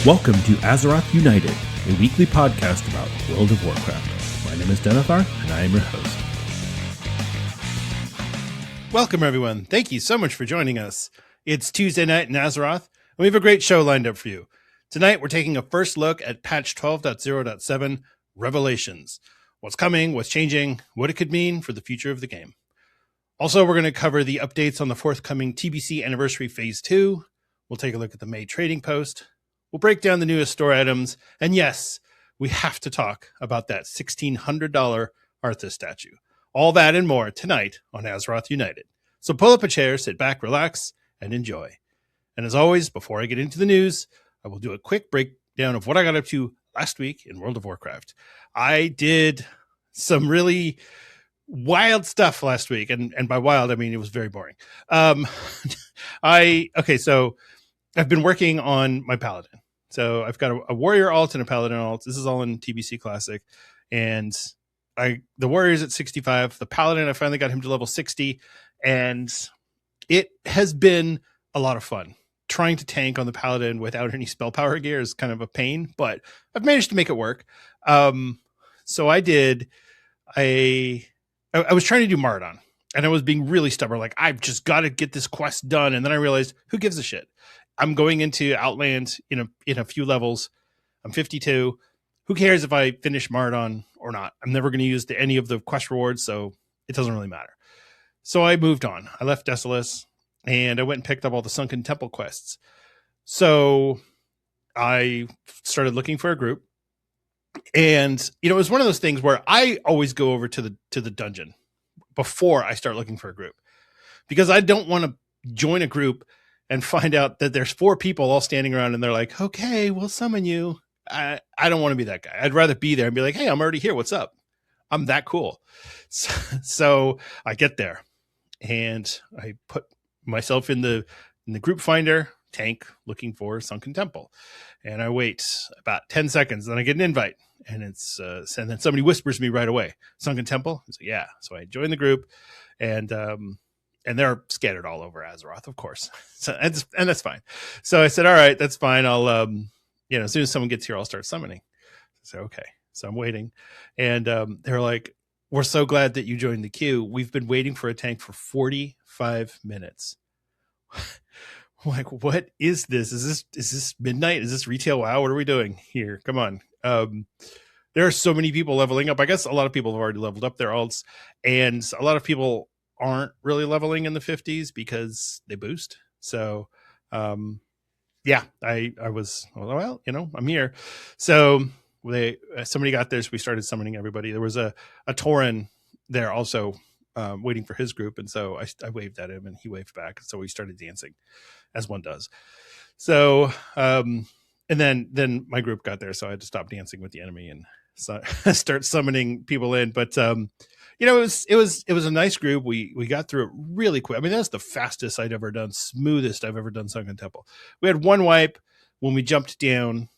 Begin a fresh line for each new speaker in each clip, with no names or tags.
Welcome to Azeroth United, a weekly podcast about World of Warcraft. My name is Denethar, and I am your host.
Welcome, everyone. Thank you so much for joining us. It's Tuesday night in Azeroth, and we have a great show lined up for you. Tonight, we're taking a first look at patch 12.0.7, Revelations. What's coming, what's changing, what it could mean for the future of the game. Also, we're going to cover the updates on the forthcoming TBC Anniversary Phase 2. We'll take a look at the May trading post. We'll break down the newest store items. And yes, we have to talk about that $1,600 Arthas statue. All that and more tonight on Azeroth United. So pull up a chair, sit back, relax, and enjoy. And as always, before I get into the news, I will do a quick breakdown of what I got up to last week in World of Warcraft. I did some really wild stuff last week. And by wild, I mean it was very boring. So I've been working on my Paladin. So I've got a Warrior alt and a Paladin alt. This is all in TBC Classic. And the Warrior's at 65. The Paladin, I finally got him to level 60. And it has been a lot of fun. Trying to tank on the Paladin without any spell power gear is kind of a pain, but I've managed to make it work. So I was trying to do Maraudon. And I was being really stubborn. Like, I've just got to get this quest done. And then I realized, who gives a shit? I'm going into Outland in a few levels. I'm 52. Who cares if I finish Maraudon or not? I'm never going to use any of the quest rewards, so it doesn't really matter. So I moved on. I left Desolace, and I went and picked up all the Sunken Temple quests. So I started looking for a group. And, it was one of those things where I always go over to the dungeon before I start looking for a group. Because I don't want to join a group and find out that there's 4 people all standing around and they're like, okay, we'll summon you. I don't want to be that guy. I'd rather be there and be like, hey, I'm already here. What's up? I'm that cool. So I get there and I put myself in the group finder tank looking for Sunken Temple. And I wait about 10 seconds. Then I get an invite and and then somebody whispers me right away, Sunken Temple. I say, yeah. So I join the group and they're scattered all over Azeroth, of course. So, and that's fine. So I said, all right, that's fine. I'll, as soon as someone gets here, I'll start summoning. So, okay. So I'm waiting. And they're like, we're so glad that you joined the queue. We've been waiting for a tank for 45 minutes. I'm like, what is this? Is this midnight? Is this retail WoW? What are we doing here? Come on. There are so many people leveling up. I guess a lot of people have already leveled up their alts. And a lot of people aren't really leveling in the 50s because they boost. So, I was, well, I'm here. So somebody got there. So we started summoning everybody. There was a Tauren there also waiting for his group. And so I waved at him and he waved back. So we started dancing as one does. So, and then my group got there. So I had to stop dancing with the enemy and start summoning people in. But, it was a nice group. We got through it really quick. I mean, that's the fastest I'd ever done, smoothest I've ever done Sunken Temple. We had one wipe when we jumped down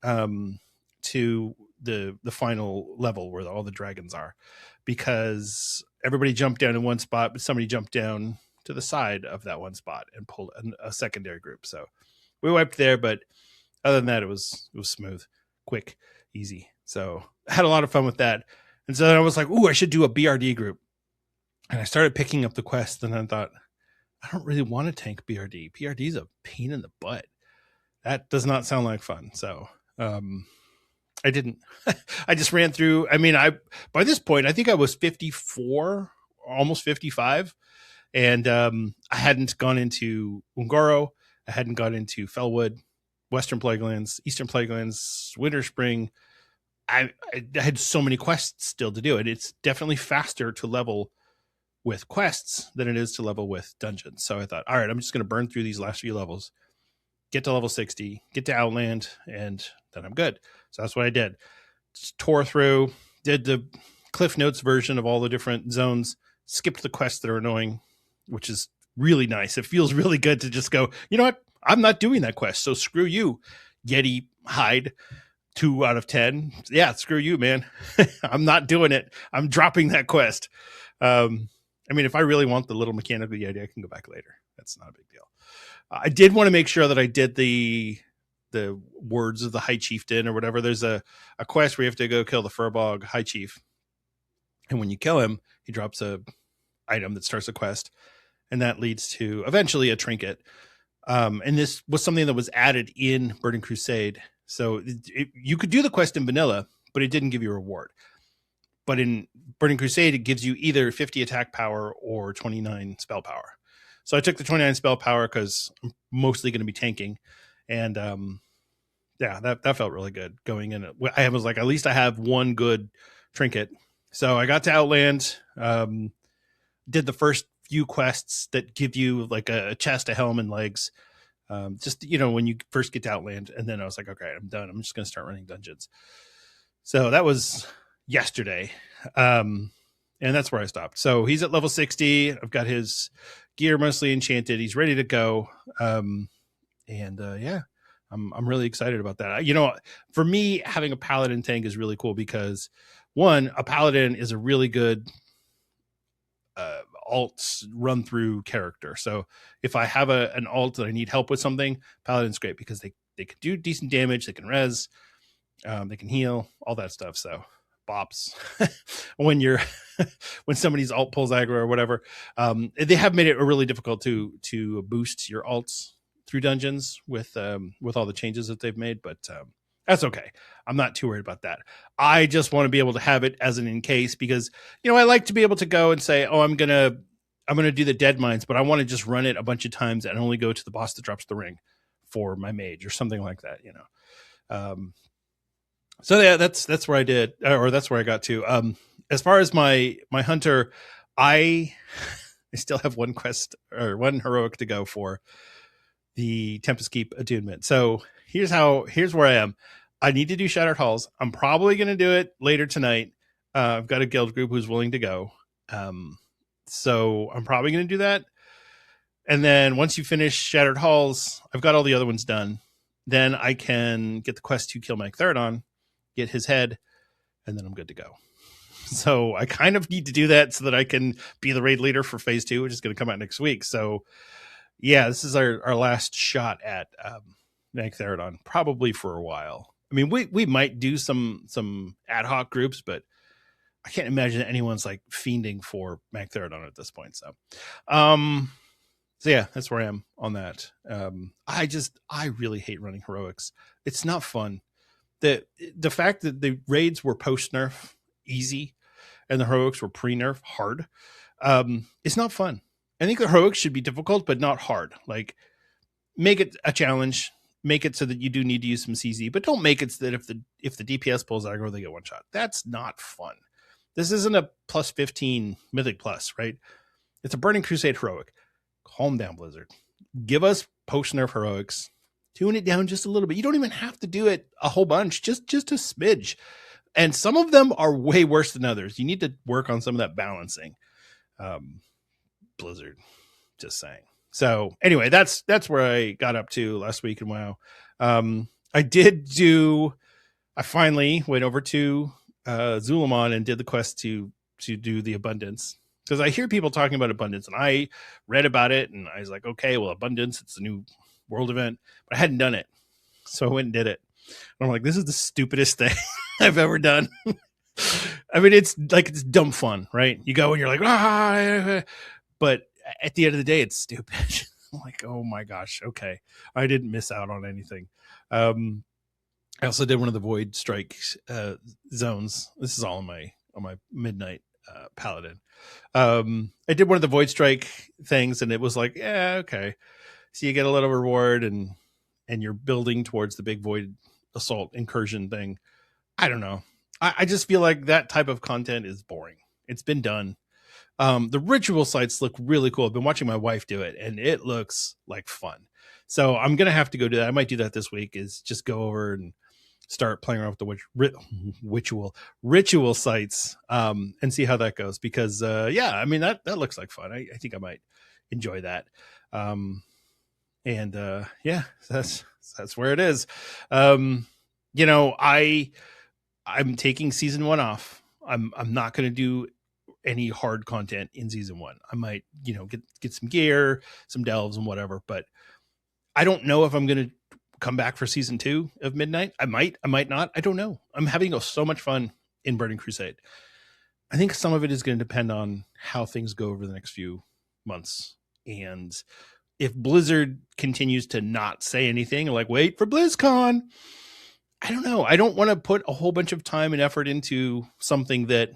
to the final level where all the dragons are, because everybody jumped down in one spot, but somebody jumped down to the side of that one spot and pulled a secondary group. So we wiped there, but other than that, it was smooth, quick, easy. So I had a lot of fun with that. And so then I was like, ooh, I should do a BRD group. And I started picking up the quest. And I thought, I don't really want to tank BRD. BRD is a pain in the butt. That does not sound like fun. So I didn't. I just ran through. I mean, by this point, I think I was 54, almost 55. And I hadn't gone into Ungoro. I hadn't gone into Fellwood, Western Plaguelands, Eastern Plaguelands, Winter Spring. I had so many quests still to do it. It's definitely faster to level with quests than it is to level with dungeons. So I thought, all right, I'm just going to burn through these last few levels, get to level 60, get to Outland, and then I'm good. So that's what I did. Just tore through, did the Cliff Notes version of all the different zones, skipped the quests that are annoying, which is really nice. It feels really good to just go, you know what? I'm not doing that quest. So screw you, Yeti hide. 2 out of 10. Yeah, screw you, man. I'm not doing it. I'm dropping that quest. I mean, if I really want the little mechanical Yeti, I can go back later. That's not a big deal. I did want to make sure that I did the the words of the High Chieftain or whatever. There's a quest where you have to go kill the Furbog High Chief. And when you kill him, he drops a item that starts a quest. And that leads to eventually a trinket. And this was something that was added in Burning Crusade. So you could do the quest in vanilla, but it didn't give you a reward. But in Burning Crusade, it gives you either 50 attack power or 29 spell power. So I took the 29 spell power because I'm mostly going to be tanking. And that felt really good going in. I was like, at least I have one good trinket. So I got to Outland, did the first few quests that give you like a chest, a helm, and legs. Just, when you first get to Outland. And then I was like, okay, I'm done. I'm just going to start running dungeons. So that was yesterday. And that's where I stopped. So he's at level 60. I've got his gear mostly enchanted. He's ready to go. I'm really excited about that. For me, having a paladin tank is really cool because one, a paladin is a really good alt run through character. So if I have an alt that I need help with something, paladin's great because they can do decent damage. They can res, they can heal, all that stuff. So bops when somebody's alt pulls aggro or whatever. They have made it really difficult to boost your alts through dungeons with all the changes that they've made, but that's okay. I'm not too worried about that. I just want to be able to have it as an in case because, I like to be able to go and say, oh, I'm going to do the dead mines, but I want to just run it a bunch of times and only go to the boss that drops the ring for my mage or something like that, So yeah, that's where I did, or that's where I got to. As far as my hunter, I still have one quest or one heroic to go for the Tempest Keep attunement. So here's where I am. I need to do Shattered Halls. I'm probably going to do it later tonight. I've got a guild group who's willing to go. So I'm probably going to do that. And then once you finish Shattered Halls, I've got all the other ones done. Then I can get the quest to kill Mike Therodon, get his head, and then I'm good to go. So I kind of need to do that so that I can be the raid leader for phase 2, which is going to come out next week. So yeah, this is our last shot at Mike Therodon, probably for a while. I mean, we might do some ad hoc groups, but I can't imagine anyone's like fiending for Mike Therodon at this point. So yeah, that's where I am on that. I really hate running heroics. It's not fun. The fact that the raids were post nerf easy and the heroics were pre nerf hard, it's not fun. I think the heroics should be difficult, but not hard. Like, make it a challenge. Make it so that you do need to use some CZ, but don't make it so that if the DPS pulls aggro, they get one shot. That's not fun. This isn't a plus 15 Mythic Plus, right? It's a Burning Crusade heroic. Calm down, Blizzard. Give us post nerf heroics. Tune it down just a little bit. You don't even have to do it a whole bunch, just a smidge. And some of them are way worse than others. You need to work on some of that balancing. Blizzard, just saying. So anyway, that's where I got up to last week in WoW. I finally went over to Zulamon and did the quest to do the abundance, because I hear people talking about abundance, and I read about it and I was like, okay, well, abundance, it's a new world event, but I hadn't done it. So I went and did it. And I'm like, this is the stupidest thing I've ever done. I mean, it's dumb fun, right? You go and you're like, but at the end of the day, it's stupid. I'm like, oh my gosh, okay, I didn't miss out on anything. I also did one of the Void Strike zones. This is all on my midnight paladin. I did one of the Void Strike things, and it was like, yeah, okay. So you get a little reward, and you're building towards the big Void Assault incursion thing. I don't know. I just feel like that type of content is boring. It's been done. The ritual sites look really cool. I've been watching my wife do it, and it looks like fun. So I'm going to have to go do that. I might do that this week, is just go over and start playing around with the ritual sites, and see how that goes. Because, yeah, I mean, that looks like fun. I think I might enjoy that. Yeah, that's where it is. I'm taking season 1 off. I'm not going to do any hard content in season 1. I might, get some gear, some delves and whatever, but I don't know if I'm going to come back for season 2 of Midnight. I might not. I don't know. I'm having so much fun in Burning Crusade. I think some of it is going to depend on how things go over the next few months. And if Blizzard continues to not say anything, like wait for BlizzCon, I don't know. I don't want to put a whole bunch of time and effort into something that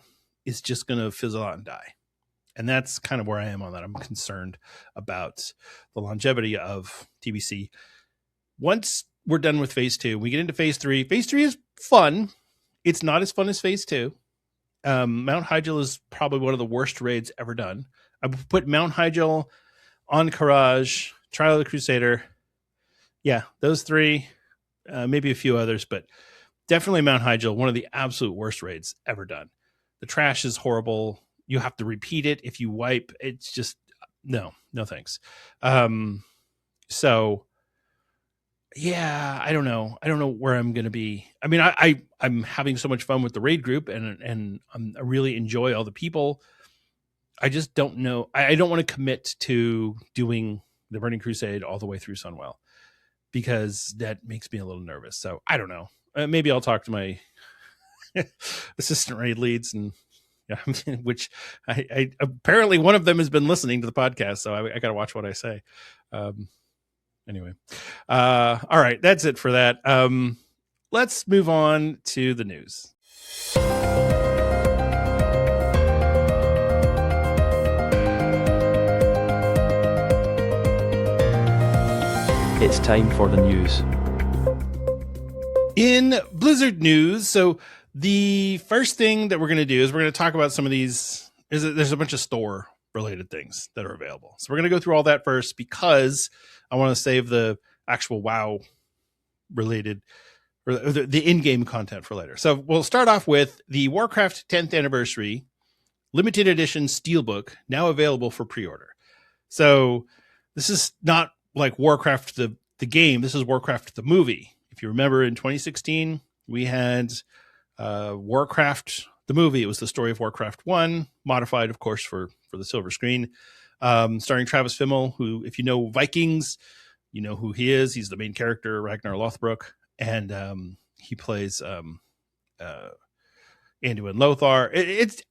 is just going to fizzle out and die. And that's kind of where I am on that. I'm concerned about the longevity of TBC. Once we're done with phase 2, we get into phase 3. Phase 3 is fun. It's not as fun as phase 2. Mount Hyjal is probably one of the worst raids ever done. I would put Mount Hyjal, Encourage, Trial of the Crusader. Yeah, those 3, maybe a few others, but definitely Mount Hyjal, one of the absolute worst raids ever done. The trash is horrible. You have to repeat it if you wipe. It's just no thanks. So yeah, I don't know where I'm going to be. I mean, I'm having so much fun with the raid group and I really enjoy all the people. I just don't know. I don't want to commit to doing the Burning Crusade all the way through Sunwell because that makes me a little nervous. So I don't know. Maybe I'll talk to my assistant raid leads and which I apparently one of them has been listening to the podcast, so I got to watch what I say. Anyway, all right, that's it for that. Let's move on to the news.
It's time for the news.
In Blizzard news, so the first thing that we're going to do is we're going to talk about some of these. There's a bunch of store related things that are available. So we're going to go through all that first because I want to save the actual WoW related or the in-game content for later. So we'll start off with the Warcraft 10th anniversary limited edition Steelbook, now available for pre-order. So this is not like Warcraft the game. This is Warcraft the movie. If you remember in 2016, we had Warcraft the movie. It was the story of Warcraft 1, modified, of course, for the silver screen, starring Travis Fimmel, who, if you know Vikings, you know who he is. He's the main character, Ragnar Lothbrok, and he plays Anduin Lothar.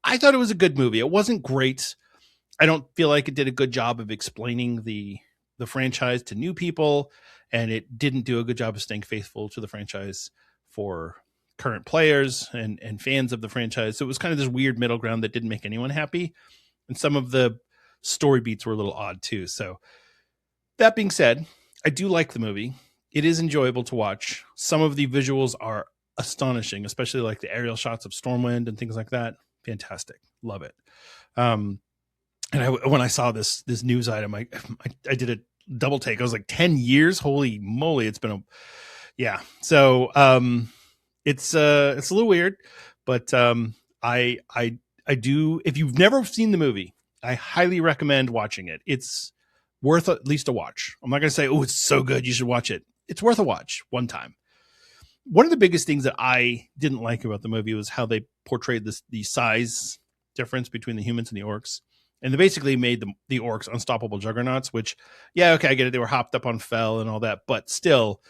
I thought it was a good movie. It wasn't great. I don't feel like it did a good job of explaining the franchise to new people, and it didn't do a good job of staying faithful to the franchise for current players and fans of the franchise. So it was kind of this weird middle ground that didn't make anyone happy. And some of the story beats were a little odd too. So that being said, I do like the movie. It is enjoyable to watch. Some of the visuals are astonishing, especially like the aerial shots of Stormwind and things like that. Fantastic. Love it. And when I saw this news item, I did a double take. I was like 10 years. Holy moly. It's been yeah. So, it's a little weird, but I do. If you've never seen the movie, I highly recommend watching it. It's worth at least a watch. I'm not going to say, oh, it's so good, you should watch it. It's worth a watch one time. One of the biggest things that I didn't like about the movie was how they portrayed the size difference between the humans and the orcs. And they basically made the orcs unstoppable juggernauts, which, yeah, okay, I get it. They were hopped up on Fel and all that, but still,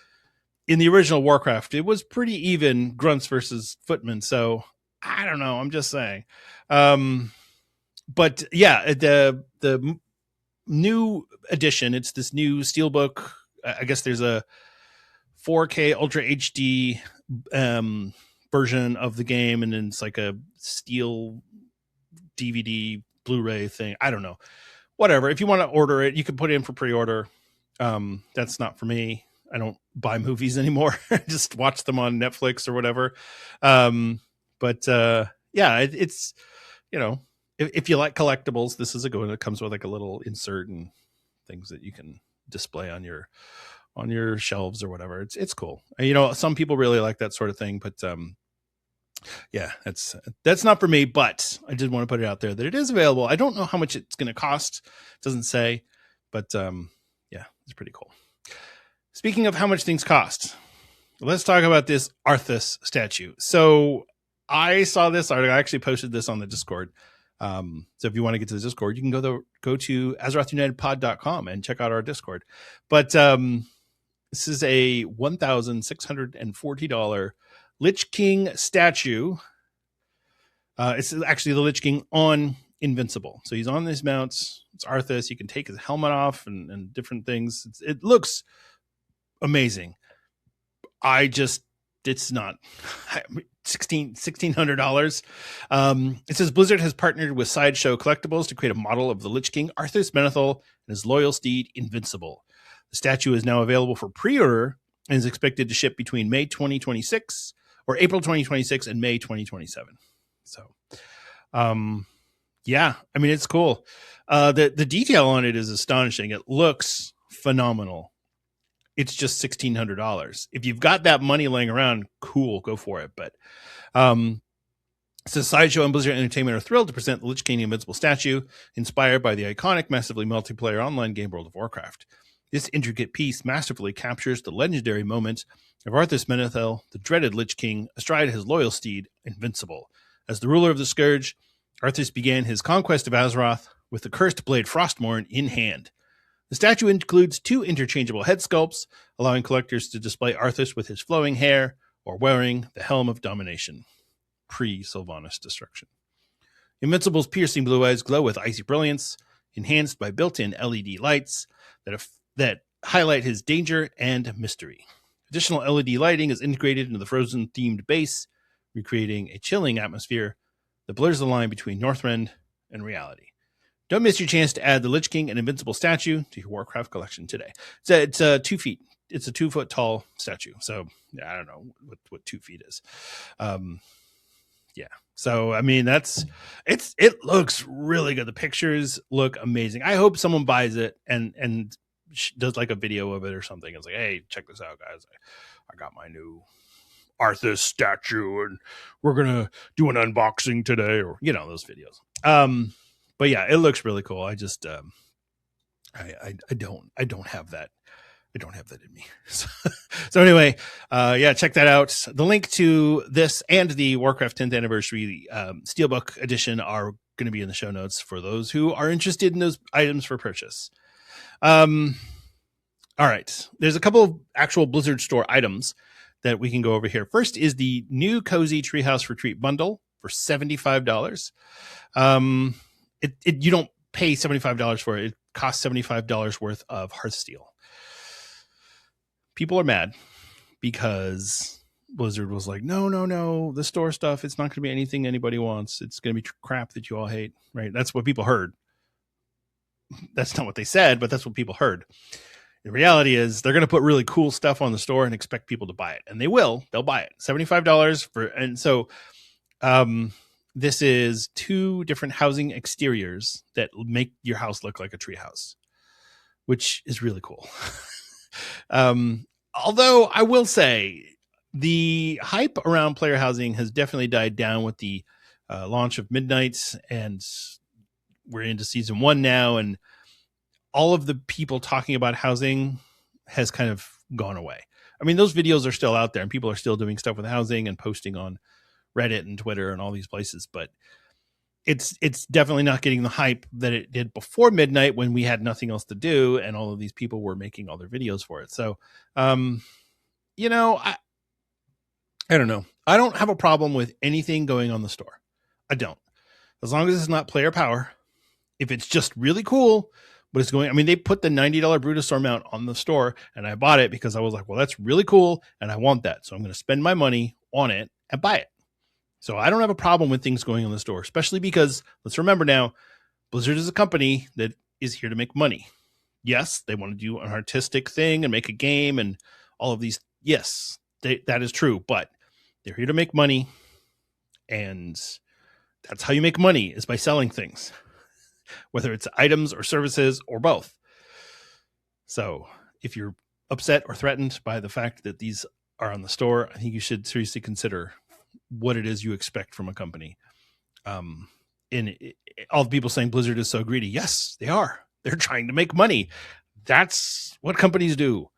in the original Warcraft, it was pretty even grunts versus footmen. So I don't know. I'm just saying. But yeah, the new edition, it's this new Steelbook. I guess there's a 4K Ultra HD version of the game, and then it's like a Steel DVD Blu-ray thing. I don't know. Whatever. If you want to order it, you can put it in for pre-order. That's not for me. I don't buy movies anymore. I just watch them on Netflix or whatever. But yeah, it's, you know, if you like collectibles, this is a good one. It comes with like a little insert and things that you can display on your shelves or whatever. It's cool. And, you know, some people really like that sort of thing, but yeah, that's not for me, but I did want to put it out there that it is available. I don't know how much it's going to cost. It doesn't say, but yeah, it's pretty cool. Speaking of how much things cost, let's talk about this Arthas statue. So I saw this article. I actually posted this on the Discord. So if you want to get to the Discord, you can go to AzerothUnitedPod.com and check out our Discord. But This is a $1,640 Lich King statue. It's actually the Lich King on Invincible. So he's on these mounts. It's Arthas. You can take his helmet off and different things. It looks amazing. It's not $1,600. It says Blizzard has partnered with Sideshow Collectibles to create a model of the Lich King, Arthas Menethil, and his loyal steed, Invincible. The statue is now available for pre-order and is expected to ship between May 2026 or April 2026 and May 2027. So, yeah, I mean, it's cool. The detail on it is astonishing. It looks phenomenal. It's just $1,600. If you've got that money laying around, cool, go for it. But so Sideshow and Blizzard Entertainment are thrilled to present the Lich King Invincible statue, inspired by the iconic, massively multiplayer online game World of Warcraft. This intricate piece masterfully captures the legendary moment of Arthas Menethil, the dreaded Lich King, astride his loyal steed, Invincible. As the ruler of the Scourge, Arthas began his conquest of Azeroth with the cursed blade Frostmourne in hand. The statue includes 2 interchangeable head sculpts, allowing collectors to display Arthas with his flowing hair or wearing the Helm of Domination, pre-Sylvanas destruction. Invincible's piercing blue eyes glow with icy brilliance, enhanced by built-in LED lights that highlight his danger and mystery. Additional LED lighting is integrated into the Frozen-themed base, recreating a chilling atmosphere that blurs the line between Northrend and reality. Don't miss your chance to add the Lich King and Invincible statue to your Warcraft collection today. It's 2 feet. It's a 2 foot tall statue. So yeah, I don't know what 2 feet is. Yeah. So I mean, it looks really good. The pictures look amazing. I hope someone buys it and does like a video of it or something. It's like, hey, check this out, guys. I got my new Arthas statue and we're gonna do an unboxing today, or those videos. But yeah, it looks really cool. I just I don't have that. I don't have that in me. So anyway, yeah, check that out. The link to this and the Warcraft 10th anniversary Steelbook edition are going to be in the show notes for those who are interested in those items for purchase. All right. There's a couple of actual Blizzard store items that we can go over here. First is the new Cozy Treehouse Retreat bundle for $75. You don't pay $75 for it. It costs $75 worth of Hearthsteel. People are mad because Blizzard was like, no, the store stuff, it's not going to be anything anybody wants. It's going to be crap that you all hate, right? That's what people heard. That's not what they said, but that's what people heard. The reality is they're going to put really cool stuff on the store and expect people to buy it. And they will. They'll buy it. $75 for, and so this is 2 different housing exteriors that make your house look like a treehouse, which is really cool. Although I will say the hype around player housing has definitely died down with the launch of Midnight, and we're into season 1 now, and all of the people talking about housing has kind of gone away. I mean, those videos are still out there and people are still doing stuff with housing and posting on Reddit and Twitter and all these places, but it's definitely not getting the hype that it did before Midnight, when we had nothing else to do and all of these people were making all their videos for it. So, I don't know. I don't have a problem with anything going on the store. I don't. As long as it's not player power. If it's just really cool, but it's going, I mean, they put the $90 Brutosaur mount on the store and I bought it because I was like, well, that's really cool and I want that. So I'm going to spend my money on it and buy it. So I don't have a problem with things going on the store, especially because let's remember now, Blizzard is a company that is here to make money. Yes, they want to do an artistic thing and make a game and all of these. Yes, that is true, but they're here to make money. And that's how you make money, is by selling things, whether it's items or services or both. So if you're upset or threatened by the fact that these are on the store, I think you should seriously consider what it is you expect from a company. All the people saying Blizzard is so greedy. Yes, they are. They're trying to make money. That's what companies do.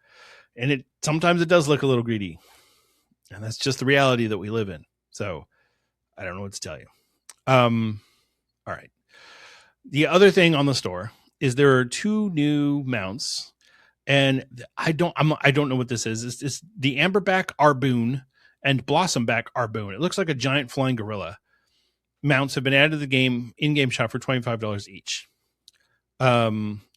And sometimes it does look a little greedy. And that's just the reality that we live in. So I don't know what to tell you. All right. The other thing on the store is there are 2 new mounts I don't know what this is. It's the Amberback Arboon and Blossomback Arboon. It looks like a giant flying gorilla. Mounts have been added to the game in-game shop for $25 each.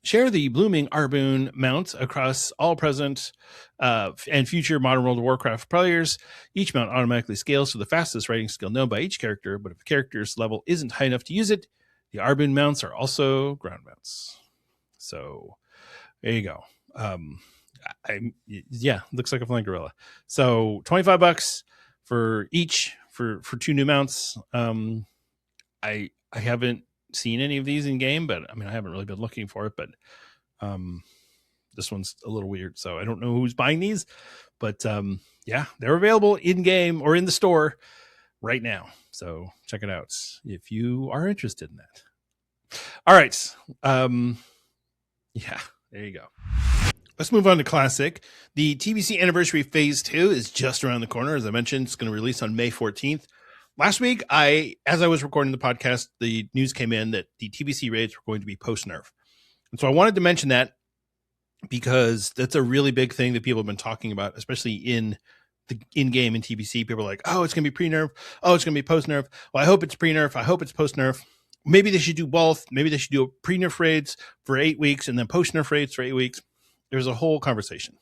Share the blooming Arboon mounts across all present and future Modern World of Warcraft players. Each mount automatically scales to the fastest riding skill known by each character, but if a character's level isn't high enough to use it, the Arboon mounts are also ground mounts. So there you go. Looks like a flying gorilla. So $25 for each for 2 new mounts. I haven't seen any of these in game, but I mean, I haven't really been looking for it, but this one's a little weird. So I don't know who's buying these, but they're available in game or in the store right now. So check it out if you are interested in that. All right. There you go. Let's move on to Classic. The TBC Anniversary Phase 2 is just around the corner. As I mentioned, it's going to release on May 14th. Last week, as I was recording the podcast, the news came in that the TBC raids were going to be post-nerf. And so I wanted to mention that because that's a really big thing that people have been talking about, especially in the in-game in TBC. People are like, oh, it's going to be pre-nerf. Oh, it's going to be post-nerf. Well, I hope it's pre-nerf. I hope it's post-nerf. Maybe they should do both. Maybe they should do pre-nerf raids for 8 weeks and then post-nerf raids for 8 weeks. There's a whole conversation.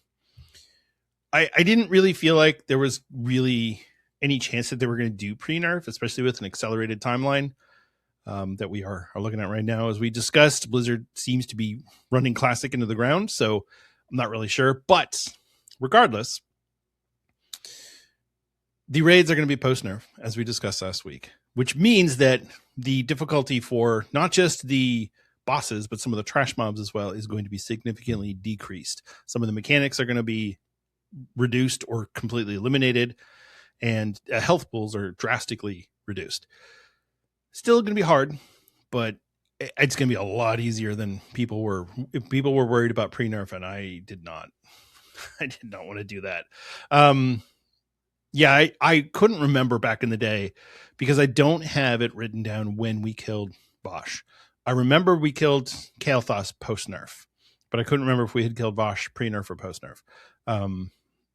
I didn't really feel like there was really any chance that they were going to do pre-nerf, especially with an accelerated timeline that we are looking at right now. As we discussed, Blizzard seems to be running Classic into the ground, so I'm not really sure. But regardless, the raids are going to be post-nerf, as we discussed last week, which means that the difficulty for not just the bosses, but some of the trash mobs as well, is going to be significantly decreased. Some of the mechanics are going to be reduced or completely eliminated, and health pools are drastically reduced. Still going to be hard, but it's going to be a lot easier than people were. If people were worried about pre-nerf, and I did not want to do that. I couldn't remember back in the day because I don't have it written down when we killed Bosch. I remember we killed Kael'thas post-nerf, but I couldn't remember if we had killed Bosch pre-nerf or post-nerf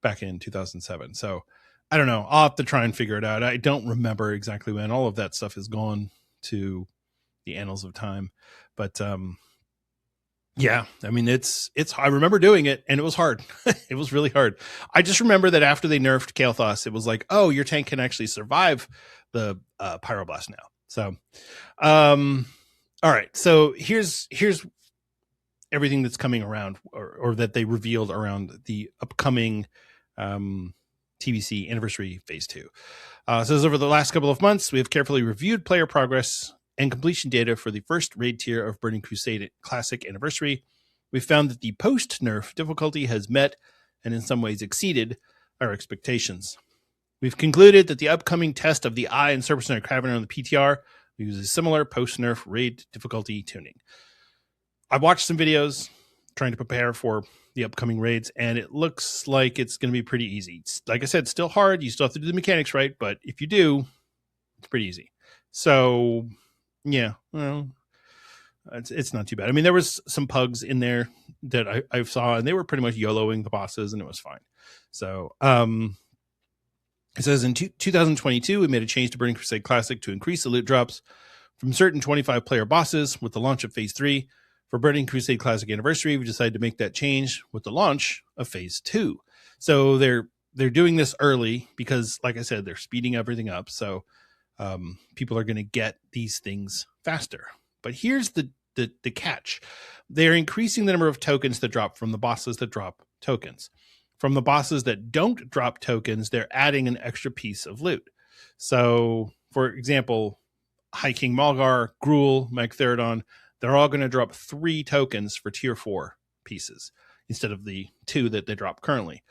back in 2007. So I don't know. I'll have to try and figure it out. I don't remember exactly when. All of that stuff is gone to the annals of time. But I mean, it's I remember doing it, and it was hard. It was really hard. I just remember that after they nerfed Kael'thas, it was like, oh, your tank can actually survive the Pyroblast now. So, all right. So here's everything that's coming around, or that they revealed around the upcoming TBC Anniversary Phase 2. So over the last couple of months, we have carefully reviewed player progress and completion data for the first raid tier of Burning Crusade Classic Anniversary. We've found that the post-nerf difficulty has met, and in some ways exceeded, our expectations. We've concluded that the upcoming test of the Eye and Serpentine Cavern on the PTR uses similar post-nerf raid difficulty tuning. I watched some videos trying to prepare for the upcoming raids, and it looks like it's going to be pretty easy. It's, like I said, still hard. You still have to do the mechanics right, but if you do, it's pretty easy. So, yeah, well, it's not too bad. I mean, there was some pugs in there that I saw, and they were pretty much YOLOing the bosses, and it was fine. So, it says in 2022, we made a change to Burning Crusade Classic to increase the loot drops from certain 25-player bosses with the launch of Phase 3. For Burning Crusade Classic Anniversary, we decided to make that change with the launch of Phase 2. So they're doing this early because, like I said, they're speeding everything up. So people are going to get these things faster. But here's the catch. They're increasing the number of tokens that drop from the bosses that drop tokens. From the bosses that don't drop tokens, they're adding an extra piece of loot. So, for example, High King Malgar, Gruul, Magtheridon, they're all going to drop 3 tokens for tier 4 pieces instead of the 2 that they drop currently.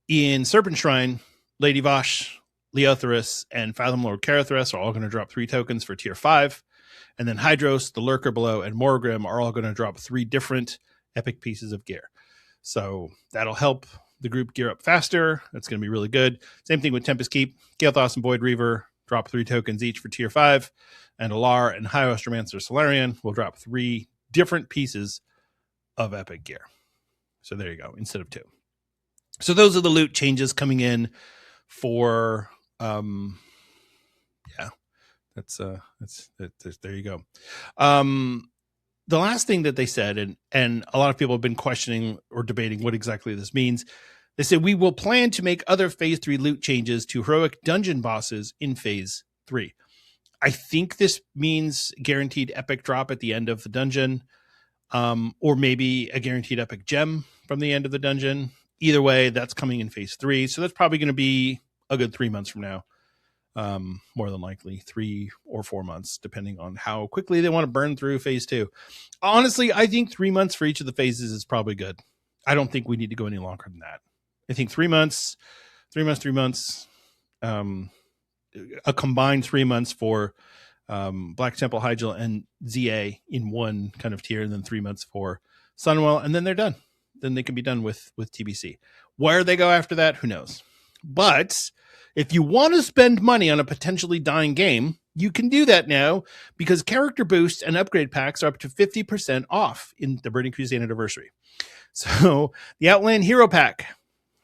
In Serpent Shrine, Lady Vosh, Leothrius, and Fathom Lord Karathras are all going to drop 3 tokens for tier 5. And then Hydros, the Lurker Below, and Morgrim are all going to drop 3 different epic pieces of gear. So that'll help the group gear up faster. That's going to be really good. Same thing with Tempest Keep. Kael'thas and Void Reaver drop 3 tokens each for tier 5. And Alar and High Astromancer Solarian will drop 3 different pieces of epic gear. So there you go, instead of 2. So those are the loot changes coming in for there you go. The last thing that they said, and a lot of people have been questioning or debating what exactly this means. They said, we will plan to make other Phase 3 loot changes to heroic dungeon bosses in Phase 3. I think this means guaranteed epic drop at the end of the dungeon, or maybe a guaranteed epic gem from the end of the dungeon. Either way, that's coming in Phase 3. So that's probably going to be a good 3 months from now. More than likely 3 or 4 months, depending on how quickly they want to burn through Phase 2. Honestly, I think 3 months for each of the phases is probably good. I don't think we need to go any longer than that. I think 3 months, a combined 3 months for Black Temple, Hyjal, and ZA in one kind of tier, and then 3 months for Sunwell, and then they're done. Then they can be done with TBC. Where they go after that, who knows? But if you want to spend money on a potentially dying game, you can do that now, because character boosts and upgrade packs are up to 50% off in the Burning Crusade Anniversary. So the Outland Hero Pack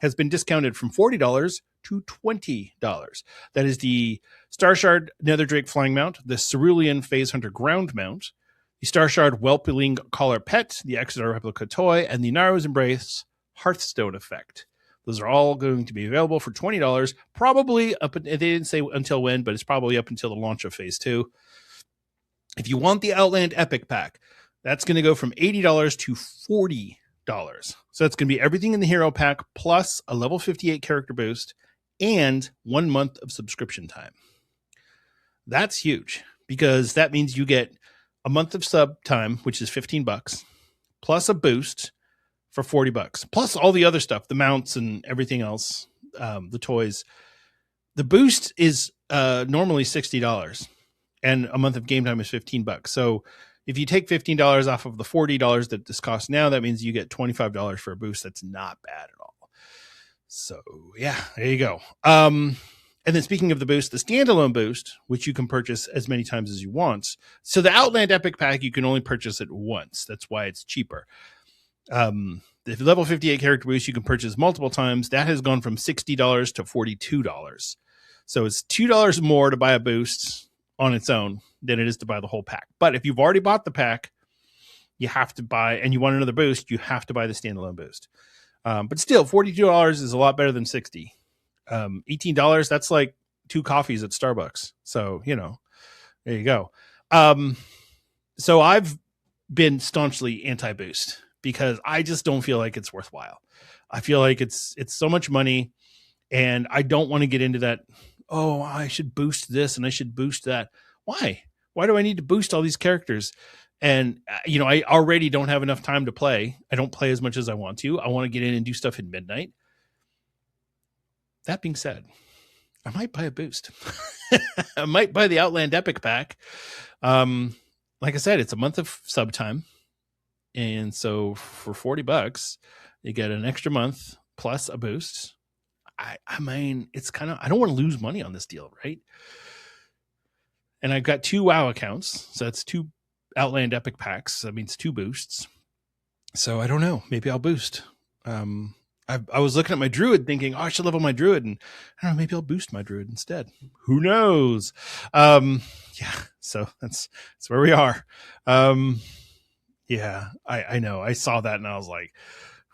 has been discounted from $40 to $20. That is the Starshard Netherdrake Flying Mount, the Cerulean Phase Hunter Ground Mount, the Starshard Whelpling Collar Pet, the Exeter Replica Toy, and the Naro's Embrace Hearthstone Effect. Those are all going to be available for $20, probably up. They didn't say until when, but it's probably up until the launch of Phase 2. If you want the Outland Epic Pack, that's going to go from $80 to $40. So that's going to be everything in the Hero Pack plus a level 58 character boost and 1 month of subscription time. That's huge, because that means you get a month of sub time, which is $15, plus a boost for $40, plus all the other stuff, the mounts and everything else, the toys. The boost is normally $60, and a month of game time is $15. So if you take $15 off of the $40 that this costs now, that means you get $25 for a boost. That's not bad at all. So yeah, there you go. And then speaking of the boost, the standalone boost, which you can purchase as many times as you want. So the Outland Epic Pack, you can only purchase it once. That's why it's cheaper. The level 58 character boost you can purchase multiple times. That has gone from $60 to $42. So it's $2 more to buy a boost on its own than it is to buy the whole pack. But if you've already bought the pack, you have to buy, and you want another boost, you have to buy the standalone boost. But still, $42 is a lot better than $60. $18, that's like 2 coffees at Starbucks. So, there you go. So I've been staunchly anti-boost, because I just don't feel like it's worthwhile. I feel like it's so much money, and I don't want to get into that. Oh, I should boost this and I should boost that. Why? Why do I need to boost all these characters? And, I already don't have enough time to play. I don't play as much as I want to. I want to get in and do stuff at midnight. That being said, I might buy a boost. I might buy the Outland Epic Pack. Like I said, it's a month of sub time. And so for $40, you get an extra month plus a boost. I mean, it's kind of, I don't want to lose money on this deal, right? And I've got 2 WoW accounts. So that's 2 Outland Epic Packs. That means 2 boosts. So I don't know. Maybe I'll boost. I was looking at my druid thinking, I should level my druid, and I don't know, maybe I'll boost my druid instead. Who knows? Yeah, so that's where we are. Yeah, I know. I saw that and I was like,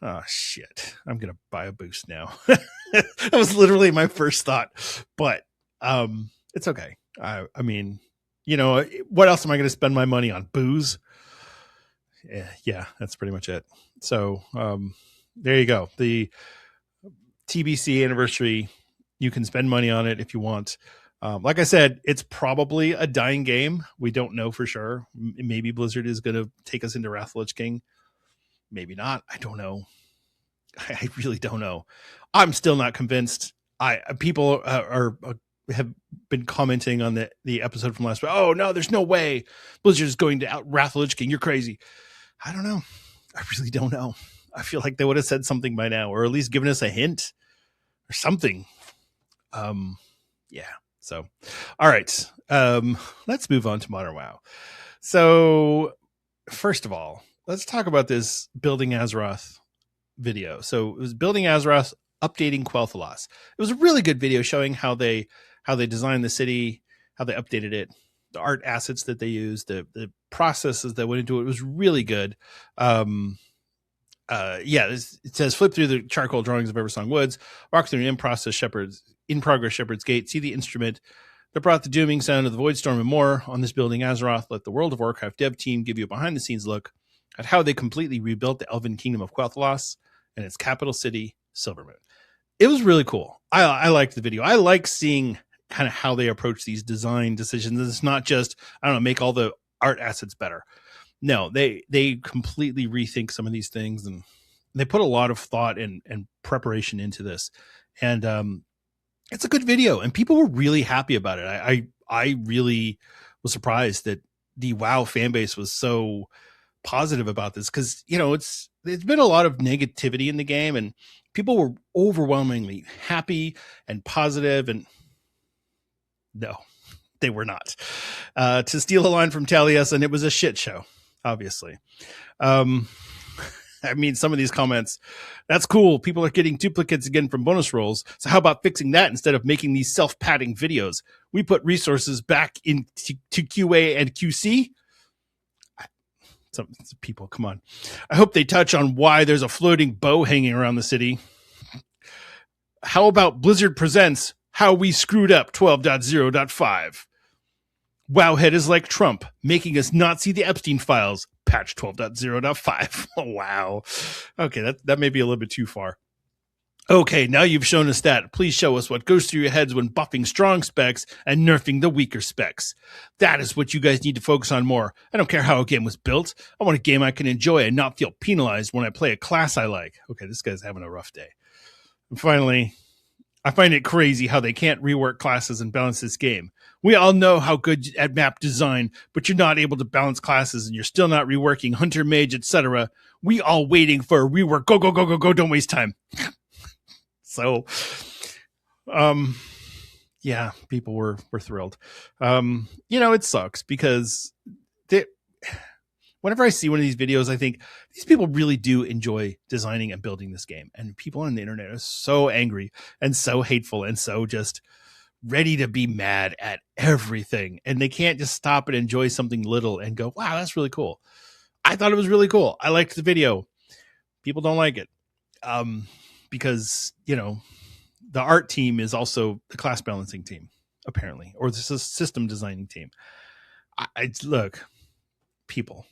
oh shit, I'm gonna buy a boost now. That was literally my first thought, but it's okay. I mean, what else am I gonna spend my money on? Booze? Yeah, that's pretty much it. So there you go. The TBC Anniversary, you can spend money on it if you want. Like I said, it's probably a dying game. We don't know for sure. Maybe Blizzard is going to take us into Wrath of the Lich King. Maybe not. I don't know. I really don't know. I'm still not convinced. People have been commenting on the episode from last week. Oh no, there's no way Blizzard is going to out Wrath of the Lich King. You're crazy. I don't know. I really don't know. I feel like they would have said something by now, or at least given us a hint or something. Yeah. So, all right. Let's move on to Modern WoW. So, first of all, let's talk about this building Azeroth video. So it was building Azeroth, updating Quel'Thalas. It was a really good video showing how they designed the city, how they updated it, the art assets that they used, the processes that went into it. It was really good. It says flip through the charcoal drawings of Eversong Woods, walk through an in-progress Shepherd's Gate, see the instrument that brought the dooming sound of the Voidstorm and more on this building Azeroth. Let the World of Warcraft dev team give you a behind-the-scenes look at how they completely rebuilt the Elven Kingdom of Quel'Thalas and its capital city, Silvermoon. It was really cool. I liked the video. I like seeing kind of how they approach these design decisions. It's not just, I don't know, make all the art assets better. No, they completely rethink some of these things, and they put a lot of thought and preparation into this. And it's a good video, and people were really happy about it. I really was surprised that the WoW fan base was so positive about this, because there's been a lot of negativity in the game, and people were overwhelmingly happy and positive, and no, they were not. To steal a line from Taliesin, it was a shit show, obviously. I mean, some of these comments, that's cool. People are getting duplicates again from bonus rolls. So how about fixing that instead of making these self-padding videos? We put resources back into QA and QC. Some people, come on. I hope they touch on why there's a floating bow hanging around the city. How about Blizzard presents how we screwed up 12.0.5? Wowhead is like Trump, making us not see the Epstein files. Patch 12.0.5. Oh, wow. Okay, that may be a little bit too far. Okay, now you've shown us that. Please show us what goes through your heads when buffing strong specs and nerfing the weaker specs. That is what you guys need to focus on more. I don't care how a game was built. I want a game I can enjoy and not feel penalized when I play a class I like. Okay, this guy's having a rough day. And finally, I find it crazy how they can't rework classes and balance this game. We all know how good at map design, but you're not able to balance classes, and you're still not reworking Hunter, Mage, etc. We all waiting for a rework. Go, go, go, go, go. Don't waste time. So, yeah, people were thrilled. It sucks because whenever I see one of these videos, I think these people really do enjoy designing and building this game. And people on the internet are so angry and so hateful and so just ready to be mad at everything. And they can't just stop and enjoy something little and go, wow, that's really cool. I thought it was really cool. I liked the video. People don't like it. Because, the art team is also the class balancing team, apparently, or this is system designing team. Look, people,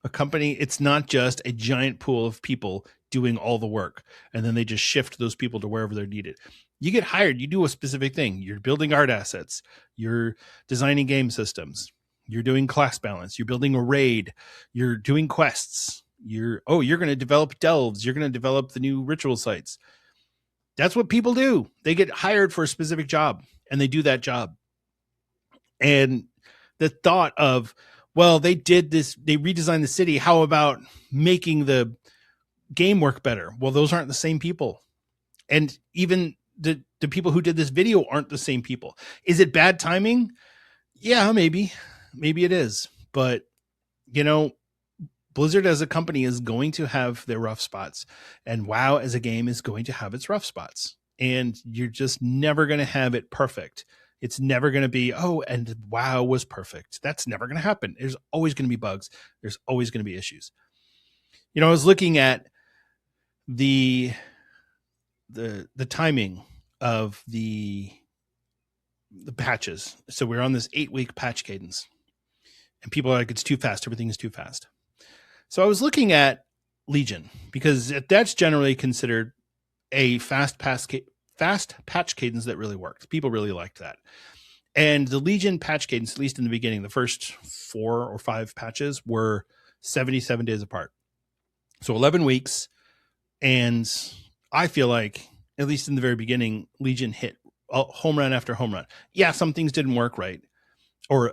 a company, it's not just a giant pool of people doing all the work, and then they just shift those people to wherever they're needed. You get hired, you do a specific thing. You're building art assets. You're designing game systems. You're doing class balance. You're building a raid. You're doing quests. You're going to develop delves. You're going to develop the new ritual sites. That's what people do. They get hired for a specific job, and they do that job. And the thought of, well, they did this, they redesigned the city. How about making the game work better? Well, those aren't the same people. And even the people who did this video aren't the same people. Is it bad timing? Yeah, maybe it is. But, Blizzard as a company is going to have their rough spots, and WoW as a game is going to have its rough spots, and you're just never going to have it perfect. It's never going to be, and WoW was perfect. That's never going to happen. There's always going to be bugs. There's always going to be issues. I was looking at the timing of the patches. So we're on this 8-week patch cadence, and people are like, it's too fast. Everything is too fast. So I was looking at Legion, because that's generally considered a fast patch cadence that really worked. People really liked that. And the Legion patch cadence, at least in the beginning, the first 4 or 5 patches were 77 days apart. So 11 weeks. And I feel like, at least in the very beginning, Legion hit home run after home run. Yeah, some things didn't work right, or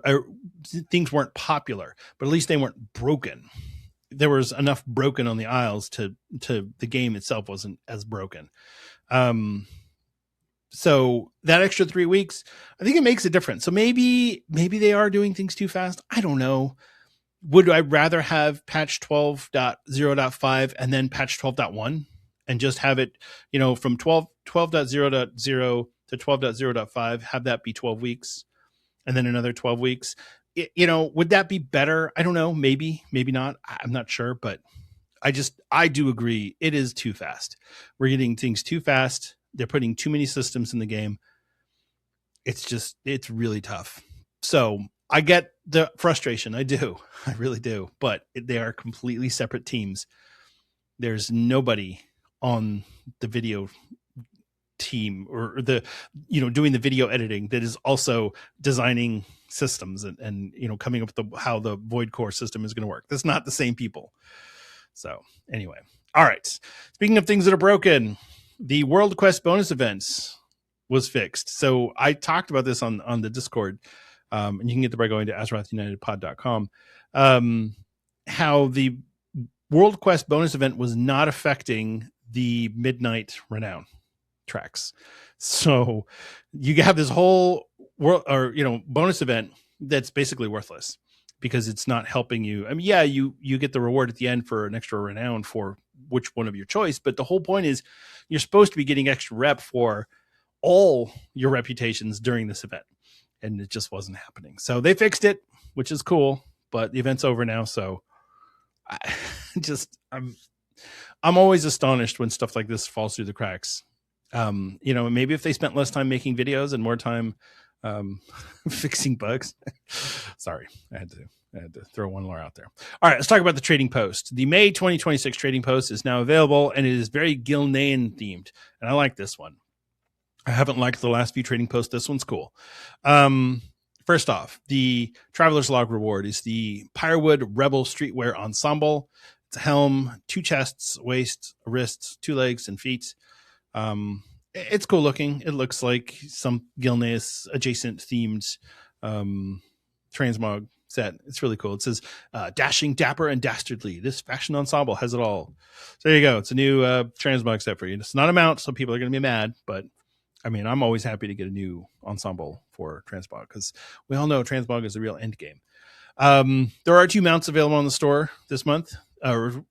things weren't popular, but at least they weren't broken. There was enough broken on the Isles to the game itself wasn't as broken. So that extra 3 weeks, I think it makes a difference. So maybe they are doing things too fast. I don't know. would I rather have patch 12.0.5 and then patch 12.1 and just have it, from 12.0.0 to 12.0.5, have that be 12 weeks and then another 12 weeks? Would that be better? I don't know. Maybe not. I'm not sure, but I do agree. It is too fast. We're getting things too fast. They're putting too many systems in the game. It's really tough. So I get the frustration. I do. I really do. But they are completely separate teams. There's nobody on the video team or doing the video editing that is also designing systems and coming up with how the Void Core system is going to work. That's not the same people. So anyway, all right. Speaking of things that are broken, the World Quest bonus events was fixed. So I talked about this on the Discord, and you can get there by going to AzerothUnitedPod.com. How the World Quest bonus event was not affecting the Midnight Renown tracks. So you have this whole bonus event that's basically worthless because it's not helping you. I mean, yeah, you get the reward at the end for an extra renown for which one of your choice, but the whole point is you're supposed to be getting extra rep for all your reputations during this event, and it just wasn't happening. So they fixed it, which is cool, but the event's over now. So I'm always astonished when stuff like this falls through the cracks. Maybe if they spent less time making videos and more time fixing bugs. Sorry, I had to throw one more out there. All right, let's talk about the trading post. The May 2026 trading post is now available, and it is very Gilnean themed, and I like this one. I haven't liked the last few trading posts. This one's cool. First off, the Traveler's Log reward is the Pyrewood Rebel Streetwear Ensemble. It's a helm, 2 chests, waist, wrists, 2 legs, and feet. It's cool looking. It looks like some Gilneas adjacent themed transmog set. It's really cool. It says dashing, dapper, and dastardly. This fashion ensemble has it all. So there you go. It's a new transmog set for you. It's not a mount, so people are going to be mad, but I mean, I'm always happy to get a new ensemble for transmog because we all know transmog is the real end game. There are 2 mounts available on the store this month. 2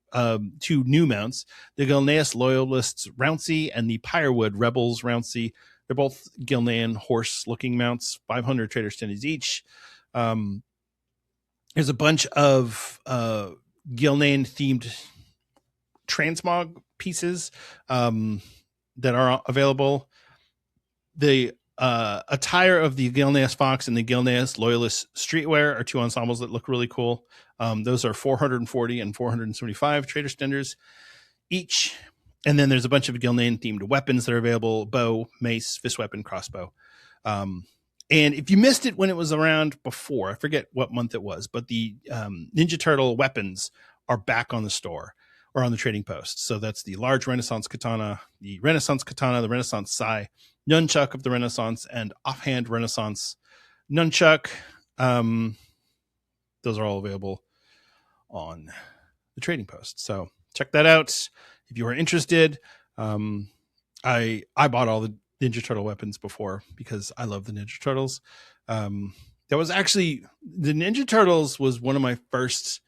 new mounts, the Gilneas Loyalists Rouncy and the Pyrewood Rebels Rouncy. They're both Gilnean horse-looking mounts, 500 trader standards each. There's a bunch of Gilnean-themed transmog pieces that are available. The attire of the Gilneas Fox and the Gilneas Loyalist Streetwear are 2 ensembles that look really cool. Those are 440 and 475 trader standards each. And then there's a bunch of Gilnean themed weapons that are available: bow, mace, fist weapon, crossbow. And if you missed it when it was around before, I forget what month it was, but the Ninja Turtle weapons are back on the store or on the trading post. So that's the large Renaissance katana, the Renaissance sai, nunchuck of the Renaissance, and offhand Renaissance nunchuck. Those are all available on the trading post. So check that out if you are interested. I bought all the Ninja Turtle weapons before because I love the Ninja Turtles. That was actually, the Ninja Turtles was one of my first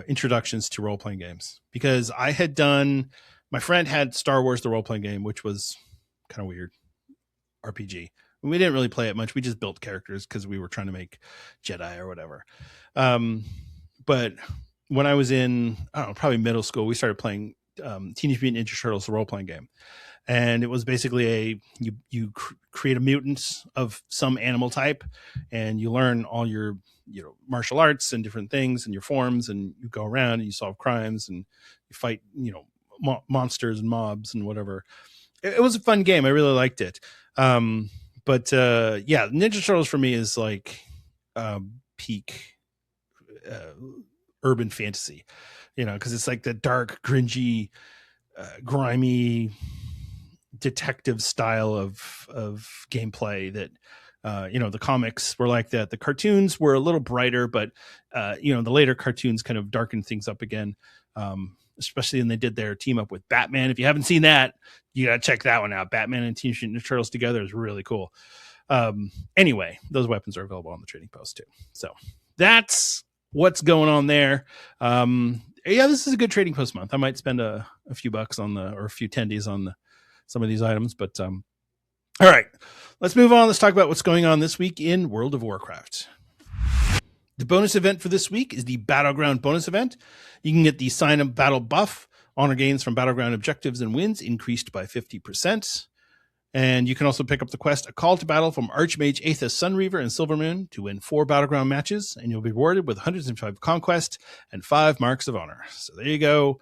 introductions to role-playing games because I had done, my friend had Star Wars the role-playing game, which was kind of weird RPG. We didn't really play it much. We just built characters because we were trying to make Jedi or whatever. But when I was in, I don't know, probably middle school, we started playing Teenage Mutant Ninja Turtles, the role-playing game. And it was basically you create a mutant of some animal type, and you learn all your martial arts and different things and your forms, and you go around and you solve crimes and you fight monsters and mobs and whatever. It was a fun game. I really liked it. But Ninja Turtles for me is like peak urban fantasy, because it's like the dark, cringy, grimy detective style of gameplay that the comics were like that. The cartoons were a little brighter, but the later cartoons kind of darkened things up again, especially when they did their team up with Batman. If you haven't seen that, you gotta check that one out. Batman and Teenage Mutant Ninja Turtles together is really cool. Anyway, those weapons are available on the trading post too. So that's what's going on there. Yeah, this is a good trading post month. I might spend a few bucks on or a few tendies on some of these items, but all right, let's move on. Let's talk about what's going on this week in World of Warcraft. The bonus event for this week is the Battleground bonus event. You can get the Sign of Battle buff. Honor gains from Battleground objectives and wins increased by 50%. And you can also pick up the quest A Call to Battle from Archmage Athas Sunreaver and Silvermoon to win 4 Battleground matches, and you'll be rewarded with 105 Conquest and 5 Marks of Honor. So there you go.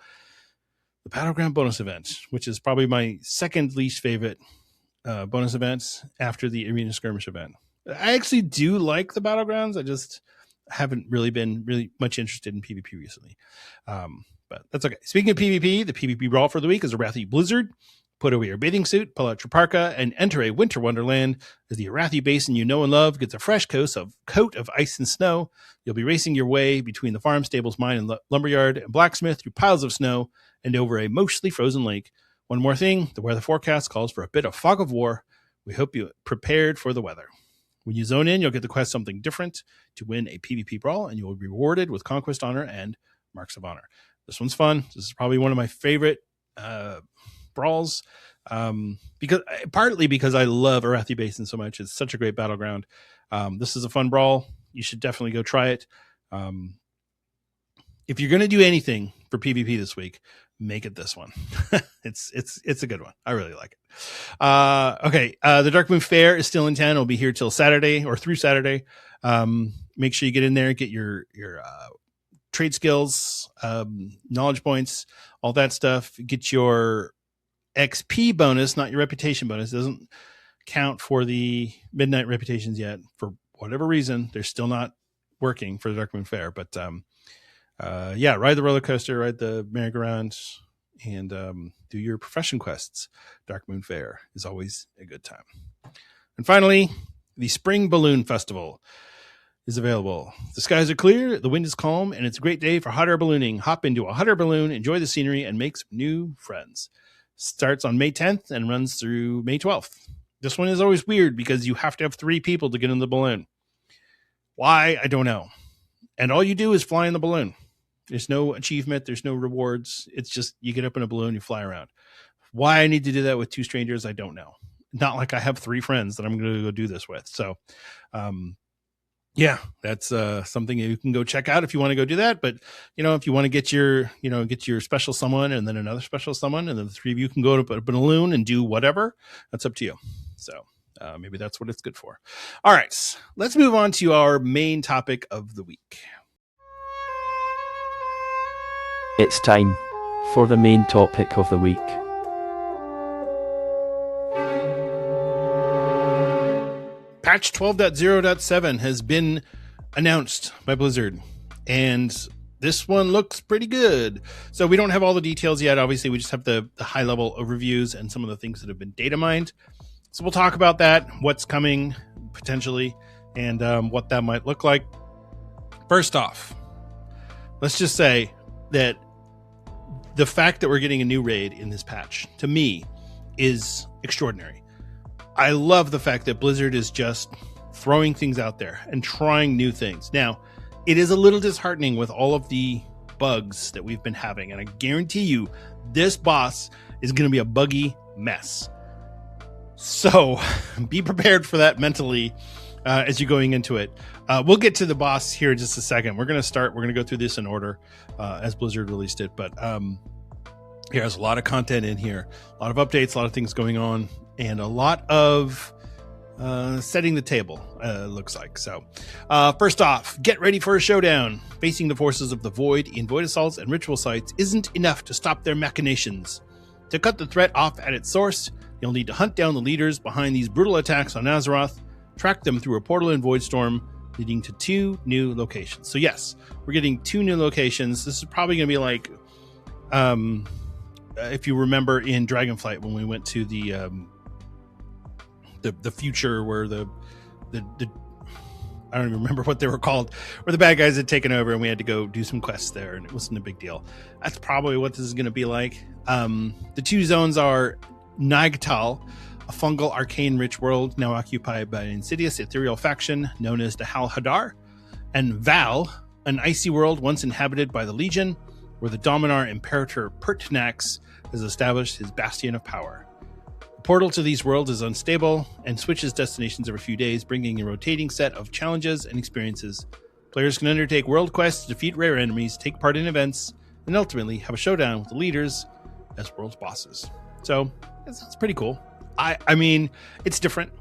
The Battleground bonus event, which is probably my second least favorite bonus event after the Arena Skirmish event. I actually do like the Battlegrounds. I just haven't really been much interested in PvP recently. But that's okay. Speaking of PvP, the PvP brawl for the week is Arathi Blizzard. Put away your bathing suit, pull out your parka, and enter a winter wonderland as the Arathi Basin you know and love gets a fresh coat of ice and snow. You'll be racing your way between the farm, stables, mine, and lumberyard and blacksmith through piles of snow and over a mostly frozen lake. One more thing, the weather forecast calls for a bit of fog of war. We hope you're prepared for the weather. When you zone in, you'll get the quest Something Different to win a PvP brawl, and you will be rewarded with Conquest Honor and Marks of Honor. This one's fun. This is probably one of my favorite brawls, partly because I love Arathi Basin so much. It's such a great battleground. This is a fun brawl. You should definitely go try it. If you're going to do anything for PvP this week, make it this one. It's a good one. I really like it. Okay. The Darkmoon Fair is still in town. It'll be here till Saturday or through Saturday. Make sure you get in there, get your trade skills, knowledge points, all that stuff. Get your XP bonus, not your reputation bonus. It doesn't count for the midnight reputations yet. For whatever reason, they're still not working for the Darkmoon Fair. But yeah, ride the roller coaster, ride the merry-go-round, and do your profession quests. Darkmoon Fair is always a good time. And finally, the Spring Balloon Festival is available. The skies are clear, the wind is calm, and it's a great day for hot air ballooning. Hop into a hot air balloon, enjoy the scenery, and make some new friends. Starts on May 10th and runs through May 12th. This one is always weird because you have to have 3 people to get in the balloon. Why? I don't know. And all you do is fly in the balloon. There's no achievement. There's no rewards. It's just you get up in a balloon, you fly around. Why I need to do that with 2 strangers, I don't know. Not like I have 3 friends that I'm going to go do this with. So, yeah, that's something you can go check out if you want to go do that. But, if you want to get your special someone and then another special someone, and then the 3 of you can go to a balloon and do whatever, that's up to you. So maybe that's what it's good for. All right, let's move on to our main topic of the week.
It's time for the main topic of the week.
Patch 12.0.7 has been announced by Blizzard, and this one looks pretty good. So we don't have all the details yet. Obviously, we just have the high-level overviews and some of the things that have been data mined. So we'll talk about that, what's coming potentially, and what that might look like. First off, let's just say that the fact that we're getting a new raid in this patch, to me, is extraordinary. I love the fact that Blizzard is just throwing things out there and trying new things. Now, it is a little disheartening with all of the bugs that we've been having, and I guarantee you this boss is going to be a buggy mess. So be prepared for that mentally as you're going into it. We'll get to the boss here in just a second. We're going to go through this in order as Blizzard released it, but there's a lot of content in here, a lot of updates, a lot of things going on, and a lot of setting the table, looks like. So first off, get ready for a showdown. Facing the forces of the Void in Void Assaults and Ritual Sites isn't enough to stop their machinations. To cut the threat off at its source, you'll need to hunt down the leaders behind these brutal attacks on Azeroth, track them through a portal in Voidstorm, leading to 2 new locations. So yes, we're getting 2 new locations. This is probably going to be like, if you remember in Dragonflight when we went to the future where the I don't even remember what they were called, where the bad guys had taken over and we had to go do some quests there, and it wasn't a big deal. That's probably what this is going to be like. The 2 zones are Nagtal, a fungal arcane-rich world now occupied by an insidious ethereal faction known as the Hal Hadar, and Val, an icy world once inhabited by the Legion, where the Dominar Imperator Pertinax has established his bastion of power. The portal to these worlds is unstable and switches destinations every few days, bringing a rotating set of challenges and experiences. Players can undertake world quests, defeat rare enemies, take part in events, and ultimately have a showdown with the leaders as world bosses. So it's pretty cool. I mean, it's different.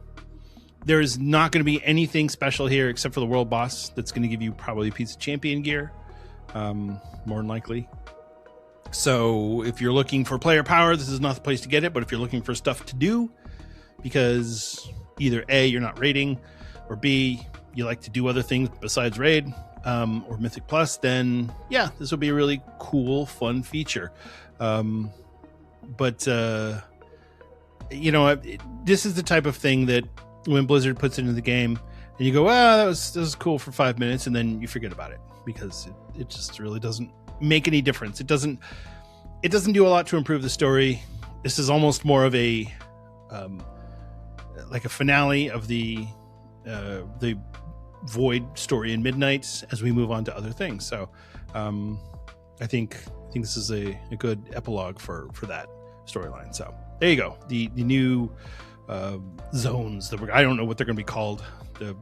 There's not going to be anything special here except for the world boss that's going to give you probably a piece of champion gear, more than likely. So if you're looking for player power, this is not the place to get it. But if you're looking for stuff to do, because either A, you're not raiding, or B, you like to do other things besides raid, or Mythic Plus, then yeah, this will be a really cool, fun feature. But you know, this is the type of thing that when Blizzard puts it into the game and you go, that was cool for 5 minutes, and then you forget about it because it just really doesn't make any difference. It doesn't do a lot to improve the story. This is almost more of a like a finale of the Void story in Midnight as we move on to other things. So I think this is a good epilogue for that storyline. So there you go. The new zones that I don't know what they're going to be called. The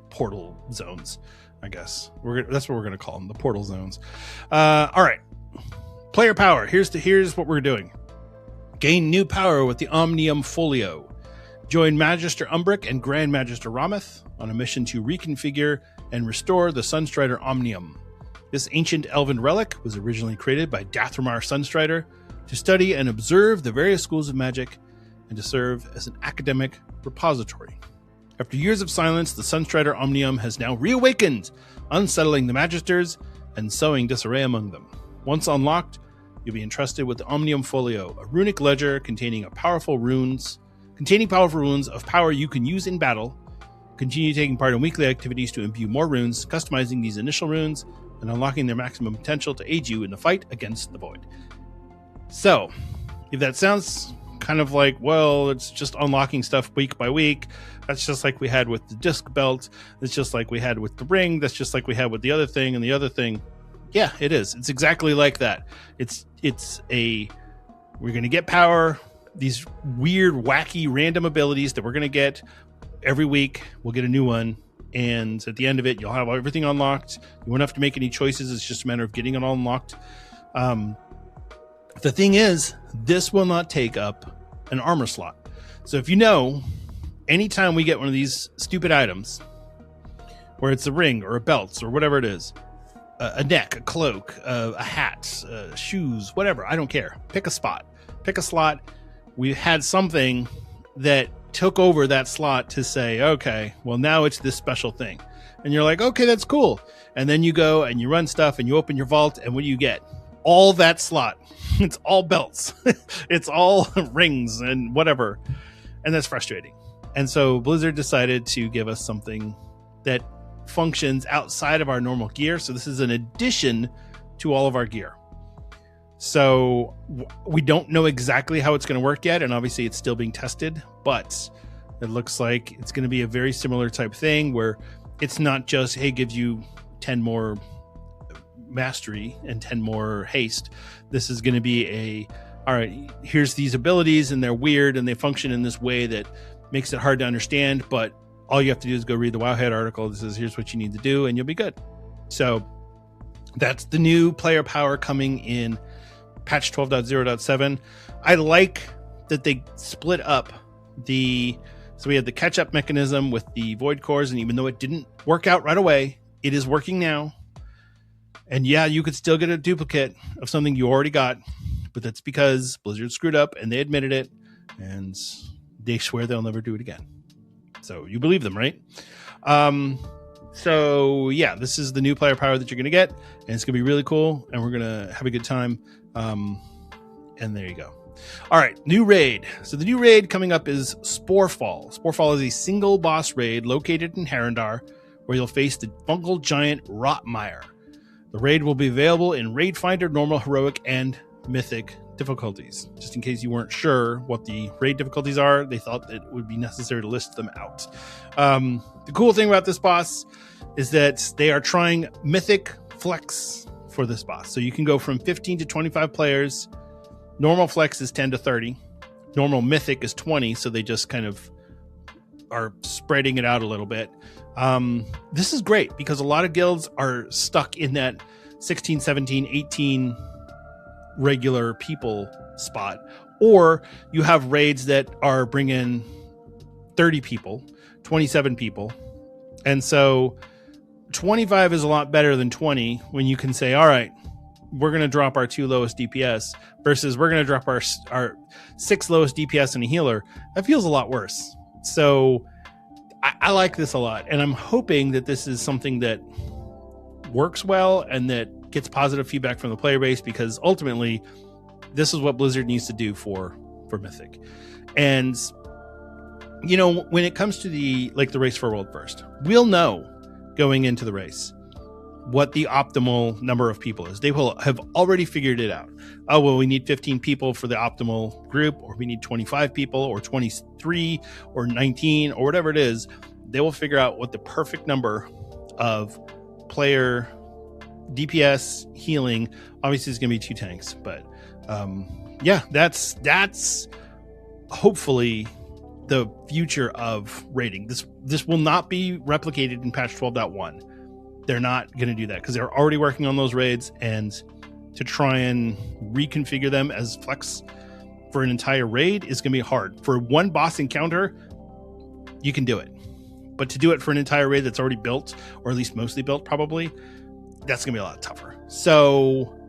portal zones, I guess. That's what we're going to call them, the portal zones. All right. Player power. Here's what we're doing. Gain new power with the Omnium Folio. Join Magister Umbric and Grand Magister Rameth on a mission to reconfigure and restore the Sunstrider Omnium. This ancient elven relic was originally created by Dathramar Sunstrider to study and observe the various schools of magic and to serve as an academic repository. After years of silence, the Sunstrider Omnium has now reawakened, unsettling the Magisters and sowing disarray among them. Once unlocked, you'll be entrusted with the Omnium Folio, a runic ledger containing powerful runes of power you can use in battle. Continue taking part in weekly activities to imbue more runes, customizing these initial runes, and unlocking their maximum potential to aid you in the fight against the Void. So, if that sounds kind of like, well, it's just unlocking stuff week by week, that's just like we had with the disc belt, that's just like we had with the ring, that's just like we had with the other thing and the other thing. Yeah, it is. It's exactly like that. We're going to get power, these weird, wacky, random abilities that we're going to get every week. We'll get a new one, and at the end of it, you'll have everything unlocked. You won't have to make any choices. It's just a matter of getting it all unlocked. The thing is, this will not take up an armor slot. So if you know, anytime we get one of these stupid items, where it's a ring or a belt or whatever it is, a neck, a cloak, a hat, shoes, whatever, I don't care. Pick a spot. Pick a slot. We had something that took over that slot to say, okay, well, now it's this special thing. And you're like, okay, that's cool. And then you go and you run stuff and you open your vault, and what do you get? All that slot. It's all belts. It's all rings and whatever. And that's frustrating. And so Blizzard decided to give us something that functions outside of our normal gear. So this is an addition to all of our gear. So we don't know exactly how it's going to work yet. And obviously it's still being tested, but it looks like it's going to be a very similar type thing where it's not just, hey, gives you 10 more mastery and 10 more haste. This is going to be all right, here's these abilities and they're weird and they function in this way that makes it hard to understand, but all you have to do is go read the Wowhead article that says here's what you need to do and you'll be good. So that's the new player power coming in patch 12.0.7. I like that they split up so we had the catch-up mechanism with the void cores, and even though it didn't work out right away, it is working now. And yeah, you could still get a duplicate of something you already got, but that's because Blizzard screwed up and they admitted it, and they swear they'll never do it again. So you believe them, right? So yeah, this is the new player power that you're going to get, and it's going to be really cool, and we're going to have a good time. And there you go. All right, new raid. So the new raid coming up is Sporefall. Sporefall is a single boss raid located in Harrendar, where you'll face the fungal giant Rotmire. The raid will be available in Raid Finder, Normal, Heroic, and Mythic difficulties. Just in case you weren't sure what the raid difficulties are, they thought it would be necessary to list them out. The cool thing about this boss is that they are trying Mythic flex for this boss. So you can go from 15 to 25 players. Normal flex is 10 to 30. Normal mythic is 20. So they just kind of are spreading it out a little bit. This is great because a lot of guilds are stuck in that 16, 17, 18 regular people spot. Or you have raids that are bringing 30 people, 27 people. And so 25 is a lot better than 20 when you can say, all right, we're going to drop our 2 lowest DPS versus we're going to drop our 6 lowest DPS and a healer. That feels a lot worse. So I like this a lot. And I'm hoping that this is something that works well and that gets positive feedback from the player base, because ultimately this is what Blizzard needs to do for Mythic. And, you know, when it comes to the race for world first, we'll know going into the race what the optimal number of people is. They will have already figured it out. Oh, well, we need 15 people for the optimal group, or we need 25 people, or 23, or 19, or whatever it is. They will figure out what the perfect number of player DPS healing. Obviously, it's going to be 2 tanks, but yeah, that's hopefully the future of raiding. This will not be replicated in patch 12.1. They're not going to do that because they're already working on those raids, and to try and reconfigure them as flex for an entire raid is going to be hard. For one boss encounter, you can do it, but to do it for an entire raid that's already built, or at least mostly built, probably that's going to be a lot tougher. So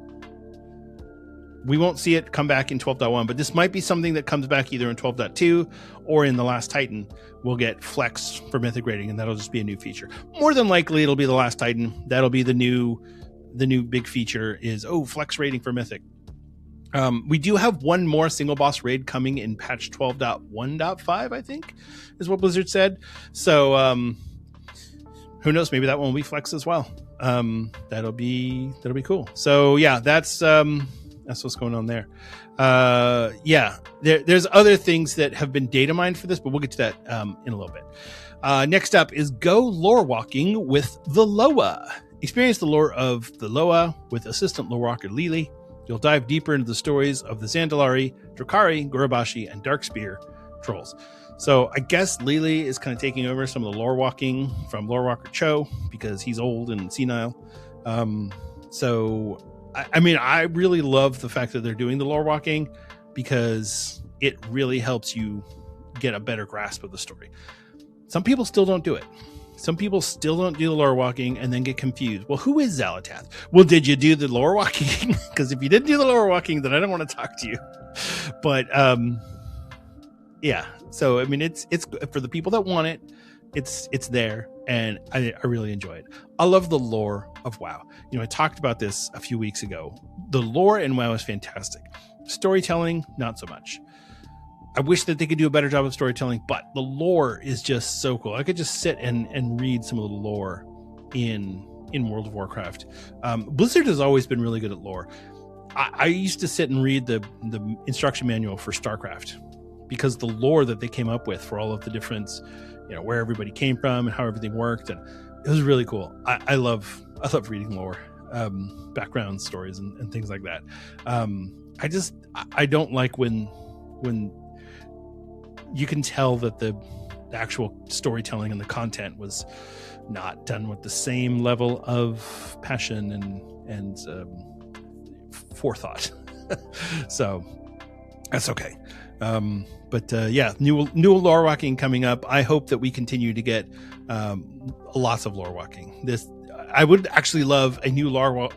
we won't see it come back in 12.1, but this might be something that comes back either in 12.2 or in the Last Titan. We'll get flex for mythic rating, and that'll just be a new feature. More than likely, it'll be the Last Titan. That'll be the new big feature is, flex rating for mythic. We do have one more single boss raid coming in patch 12.1.5, I think, is what Blizzard said. So who knows? Maybe that one will be flex as well. That'll be cool. So yeah, that's what's going on there. There's other things that have been data mined for this, but we'll get to that in a little bit. Next up is go lore walking with the Loa. Experience the lore of the Loa with assistant lore walker Lili. You'll dive deeper into the stories of the Zandalari, Drakari, Gorobashi, and Darkspear trolls. So I guess Lili is kind of taking over some of the lore walking from lore walker Cho because he's old and senile. I mean, I really love the fact that they're doing the lore walking because it really helps you get a better grasp of the story. Some people still don't do it. Some people still don't do the lore walking and then get confused. Well, who is Xalatath? Well, did you do the lore walking? Because if you didn't do the lore walking, then I don't want to talk to you. But yeah. So I mean, it's for the people that want it. It's there, and I really enjoy it. I love the lore of WoW. You know, I talked about this a few weeks ago. The lore in WoW is fantastic. Storytelling, not so much. I wish that they could do a better job of storytelling, but the lore is just so cool. I could just sit and read some of the lore in World of Warcraft. Blizzard has always been really good at lore. I used to sit and read the instruction manual for StarCraft because the lore that they came up with for all of the different, you know, where everybody came from and how everything worked, and it was really cool. I love reading lore, background stories and things like that. I don't like when you can tell that the actual storytelling and the content was not done with the same level of passion and forethought. So that's okay. New lore walking coming up. I hope that we continue to get lots of lore walking. I would actually love a new lore.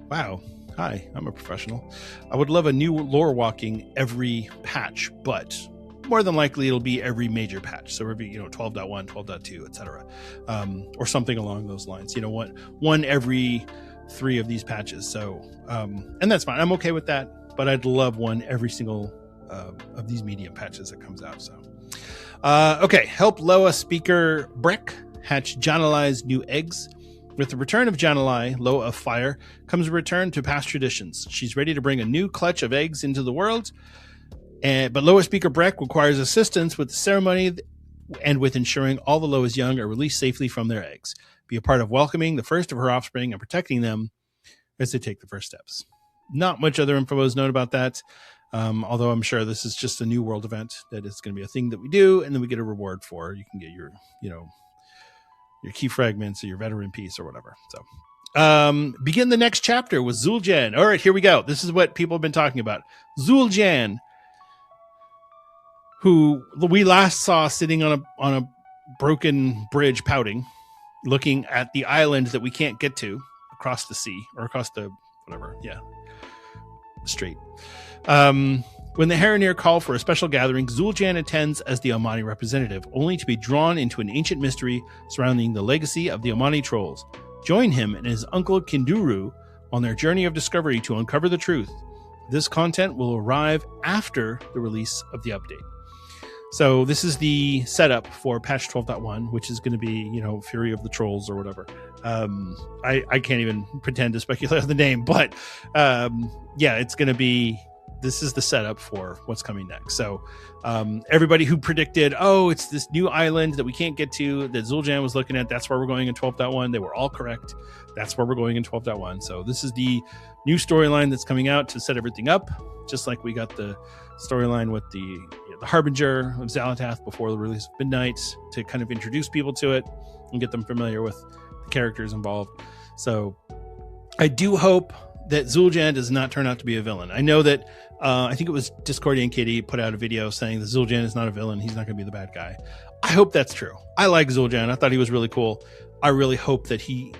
Wow. Hi, I'm a professional. I would love a new lore walking every patch, but more than likely it'll be every major patch. So every 12.1, 12.2, etc., or something along those lines. You know what? One every 3 of these patches. So and that's fine. I'm okay with that. But I'd love one every single of these medium patches that comes out. So okay, help Loa speaker Breck hatch Janalai's new eggs. With the return of Janalai, Loa of Fire, comes a return to past traditions. She's ready to bring a new clutch of eggs into the world, but Loa Speaker Breck requires assistance with the ceremony and with ensuring all the Loa's young are released safely from their eggs. be a part of welcoming the first of her offspring and protecting them as they take the first steps. Not much other info is known about that, although I'm sure this is just a new world event that is going to be a thing that we do, and then we get a reward for. You can get your, your key fragments or your veteran piece or whatever. So begin the next chapter with Zul'Jin. All right, here we go. This is what people have been talking about. Zul'Jin, who we last saw sitting on a broken bridge pouting, looking at the island that we can't get to across the sea or across the whatever. Yeah. Strait. When the Haranir call for a special gathering, Zul'Jin attends as the Amani representative, only to be drawn into an ancient mystery surrounding the legacy of the Amani trolls. Join him and his uncle Kinduru on their journey of discovery to uncover the truth. This content will arrive after the release of the update. So this is the setup for patch 12.1, which is going to be, Fury of the Trolls or whatever. I can't even pretend to speculate on the name, but it's going to be, this is the setup for what's coming next. So everybody who predicted, it's this new island that we can't get to, that Zul'Jin was looking at, that's where we're going in 12.1. They were all correct. That's where we're going in 12.1. So this is the new storyline that's coming out to set everything up, just like we got the storyline with the Harbinger of Xal'atath before the release of Midnight to kind of introduce people to it and get them familiar with the characters involved. So I do hope that Zul'Jin does not turn out to be a villain. I know that I think it was Discordian Kitty put out a video saying that Zul'Jin is not a villain. He's not going to be the bad guy. I hope that's true. I like Zul'Jin. I thought he was really cool. I really hope that he,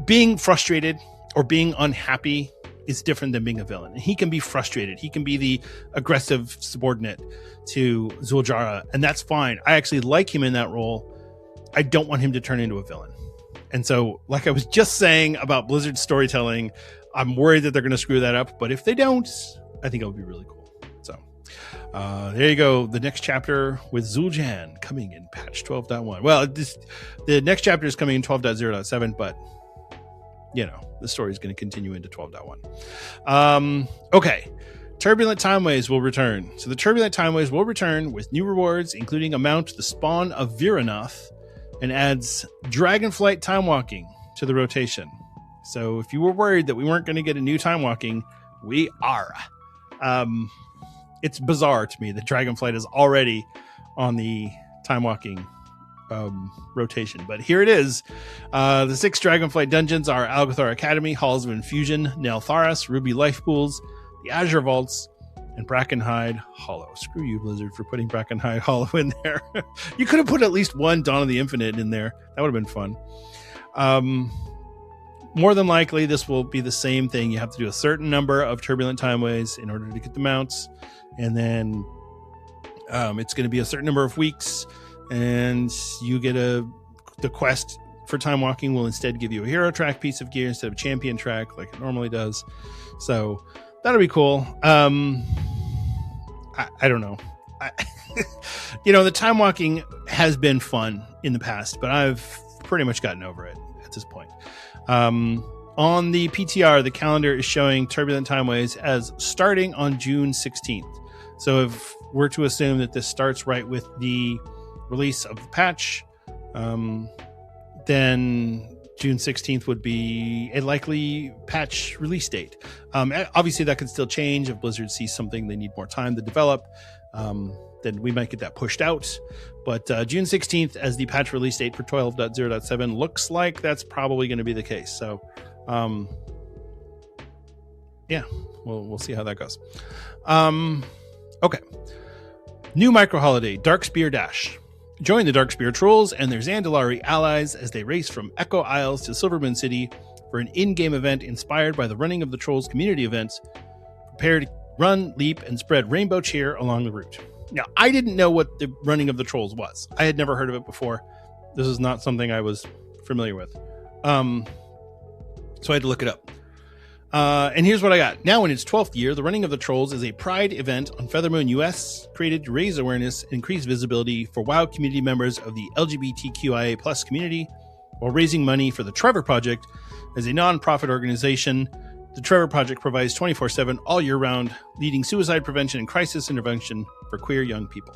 being frustrated or being unhappy is different than being a villain. He can be frustrated. He can be the aggressive subordinate to Zul'Jara, and that's fine. I actually like him in that role. I don't want him to turn into a villain. And so, like I was just saying about Blizzard's storytelling, I'm worried that they're going to screw that up. But if they don't, I think it'll be really cool. So there you go. The next chapter with Zul'Jin coming in patch 12.1. Well, the next chapter is coming in 12.0.7, but the story is going to continue into 12.1. Okay. Turbulent Timeways will return. So the Turbulent Timeways will return with new rewards, including a mount, the Spawn of Viranoth, and adds Dragonflight Time Walking to the rotation. So if you were worried that we weren't going to get a new Time Walking, we are. It's bizarre to me that Dragonflight is already on the Time Walking rotation, but here it is. The 6 Dragonflight dungeons are Algathar Academy, Halls of Infusion, Neltharis, Ruby Life Pools, the Azure Vaults, and Brackenhide Hollow. Screw you, Blizzard, for putting Brackenhide Hollow in there. You could have put at least one Dawn of the Infinite in there. That would have been fun. More than likely, this will be the same thing. You have to do a certain number of Turbulent Timeways in order to get the mounts, and then it's going to be a certain number of weeks, and you get the quest for Time Walking will instead give you a hero track piece of gear instead of a champion track like it normally does. So that'll be cool. I don't know. The Time Walking has been fun in the past, but I've pretty much gotten over it at this point. On the PTR, the calendar is showing Turbulent Timeways as starting on June 16th. So if we're to assume that this starts right with the release of the patch, then June 16th would be a likely patch release date. Obviously, that could still change if Blizzard sees something they need more time to develop. Then we might get that pushed out. But June 16th as the patch release date for 12.0.7 looks like that's probably going to be the case. So, we'll see how that goes. Okay. New micro holiday, Darkspear Dash. Join the Darkspear Trolls and their Zandalari allies as they race from Echo Isles to Silvermoon City for an in-game event inspired by the Running of the Trolls community events. Prepare to run, leap, and spread rainbow cheer along the route. Now, I didn't know what the Running of the Trolls was. I had never heard of it before. This is not something I was familiar with. So I had to look it up. And here's what I got. Now in its 12th year, the Running of the Trolls is a pride event on Feathermoon US, created to raise awareness and increase visibility for WoW community members of the LGBTQIA+ community, while raising money for the Trevor Project as a non-profit organization. The Trevor Project provides 24/7 all year round, leading suicide prevention and crisis intervention for queer young people.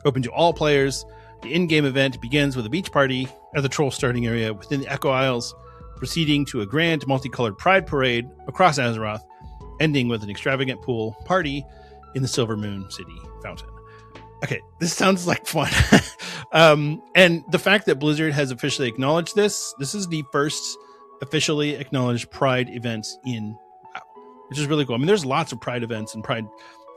Open to all players, The in-game event begins with a beach party at the troll starting area within the Echo Isles, proceeding to a grand multicolored pride parade across Azeroth, ending with an extravagant pool party in the Silver Moon City fountain. Okay, this sounds like fun. And the fact that Blizzard has officially acknowledged this is the first officially acknowledged Pride event in WoW, which is really cool. I mean, there's lots of Pride events and Pride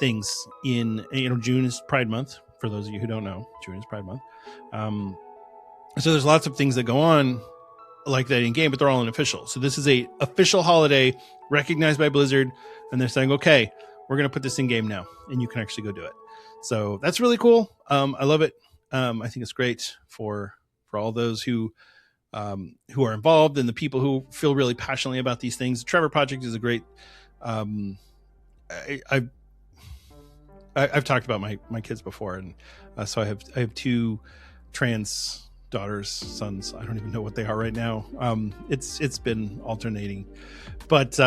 things in, June is Pride Month. For those of you who don't know, June is Pride Month. So there's lots of things that go on like that in game, but they're all unofficial. So this is a official holiday recognized by Blizzard, and they're saying, okay, we're going to put this in game now, and you can actually go do it. So that's really cool. I love it. I think it's great for all those who are involved and the people who feel really passionately about these things. The Trevor Project is a great. I've talked about my kids before, and so I have two trans daughters, sons. I don't even know what they are right now. It's been alternating, but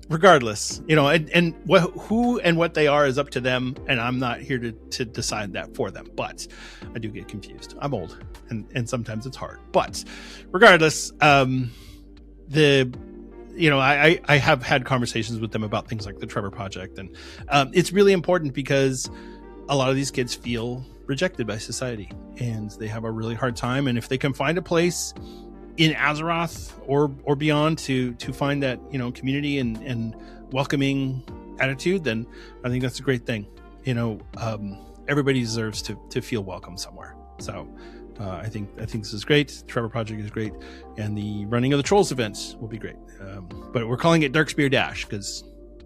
regardless, and who and what they are is up to them, and I'm not here to decide that for them. But I do get confused. I'm old, and sometimes it's hard. But regardless, I have had conversations with them about things like the Trevor Project, and it's really important because a lot of these kids feel rejected by society, and they have a really hard time. And if they can find a place in Azeroth or beyond to find that community and welcoming attitude, then I think that's a great thing. Everybody deserves to feel welcome somewhere. So I think this is great. Trevor Project is great, and the Running of the Trolls events will be great. But we're calling it Darkspear Dash because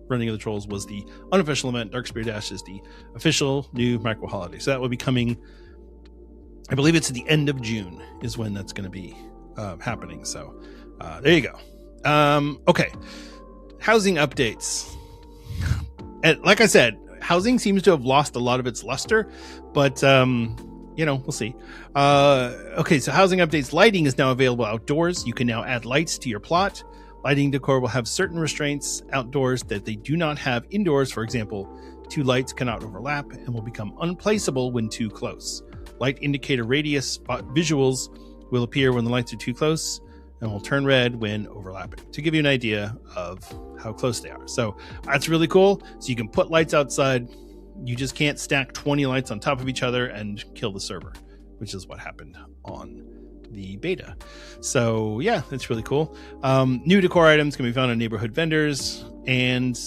Running of the Trolls was the unofficial event. Darkspear Dash is the official new micro holiday. So that will be coming. I believe it's at the end of June is when that's going to be happening. So there you go. Okay, housing updates. And like I said, housing seems to have lost a lot of its luster, but we'll see. Okay, so housing updates. Lighting is now available outdoors. You can now add lights to your plot. Lighting decor will have certain restraints outdoors that they do not have indoors. For example, two lights cannot overlap and will become unplaceable when too close. Light indicator radius visuals will appear when the lights are too close and will turn red when overlapping, to give you an idea of how close they are. So that's really cool. So you can put lights outside. You just can't stack 20 lights on top of each other and kill the server, which is what happened on the beta. So yeah, that's really cool. New decor items can be found on neighborhood vendors, and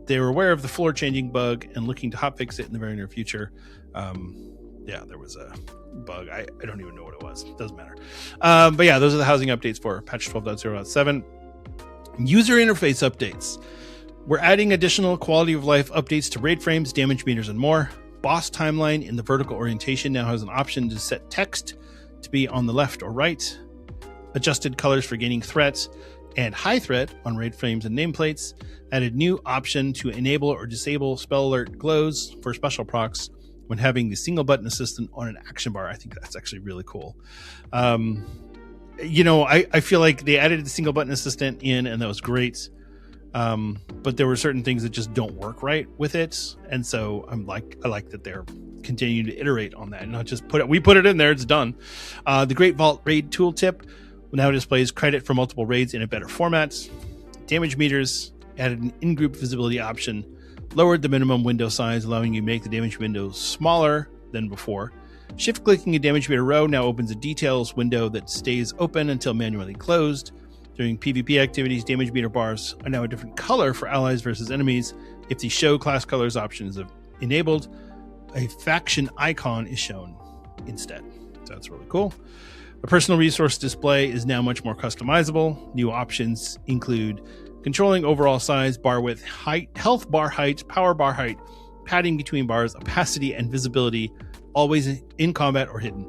they were aware of the floor changing bug and looking to hotfix it in the very near future. There was a bug. I don't even know what it was. It doesn't matter. But yeah, those are the housing updates for patch 12.0.7. User interface updates. We're adding additional quality of life updates to raid frames, damage meters, and more. Boss timeline in the vertical orientation now has an option to set text to be on the left or right. Adjusted colors for gaining threat and high threat on raid frames and nameplates. Added new option to enable or disable spell alert glows for special procs when having the single button assistant on an action bar. I think that's actually really cool. I feel like they added the single button assistant in, and that was great. But there were certain things that just don't work right with it, and so I like that they're continuing to iterate on that and not just we put it in there, it's done. The Great Vault raid tooltip now displays credit for multiple raids in a better format. Damage meters added an in-group visibility option, lowered the minimum window size, allowing you to make the damage window smaller than before. Shift clicking a damage meter row now opens a details window that stays open until manually closed. During PvP activities, damage meter bars are now a different color for allies versus enemies. If the show class colors option is enabled, a faction icon is shown instead. So that's really cool. The personal resource display is now much more customizable. New options include controlling overall size, bar width, height, health bar height, power bar height, padding between bars, opacity, and visibility, always in combat or hidden.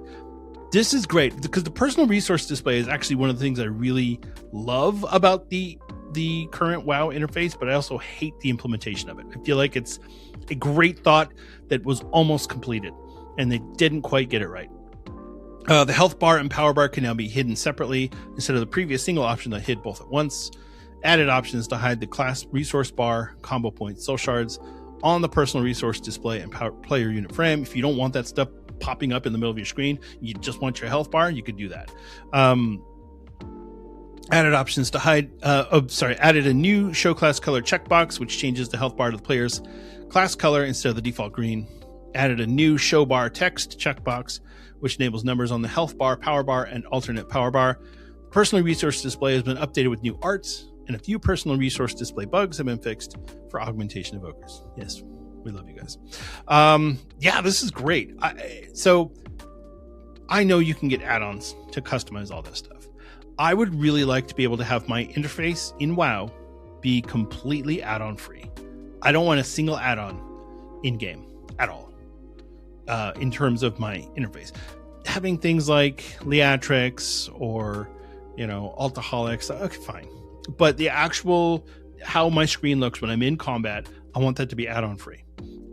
This is great because the personal resource display is actually one of the things I really love about the current WoW interface, but I also hate the implementation of it. I feel like it's a great thought that was almost completed, and they didn't quite get it right. The health bar and power bar can now be hidden separately instead of the previous single option that hid both at once. Added options to hide the class resource bar, combo points, soul shards on the personal resource display and player unit frame. If you don't want that stuff popping up in the middle of your screen, you just want your health bar, you could do that. Added options to hide. Added a new show class color checkbox, which changes the health bar to the player's class color instead of the default green. Added a new show bar text checkbox, which enables numbers on the health bar, power bar, and alternate power bar. Personal resource display has been updated with new arts, and a few personal resource display bugs have been fixed for augmentation evokers. Yes, we love you guys. This is great. So I know you can get add-ons to customize all this stuff. I would really like to be able to have my interface in WoW be completely add-on free. I don't want a single add-on in-game at all in terms of my interface. Having things like Leatrix or, Altaholics, okay, fine. But the actual, how my screen looks when I'm in combat, I want that to be add-on free.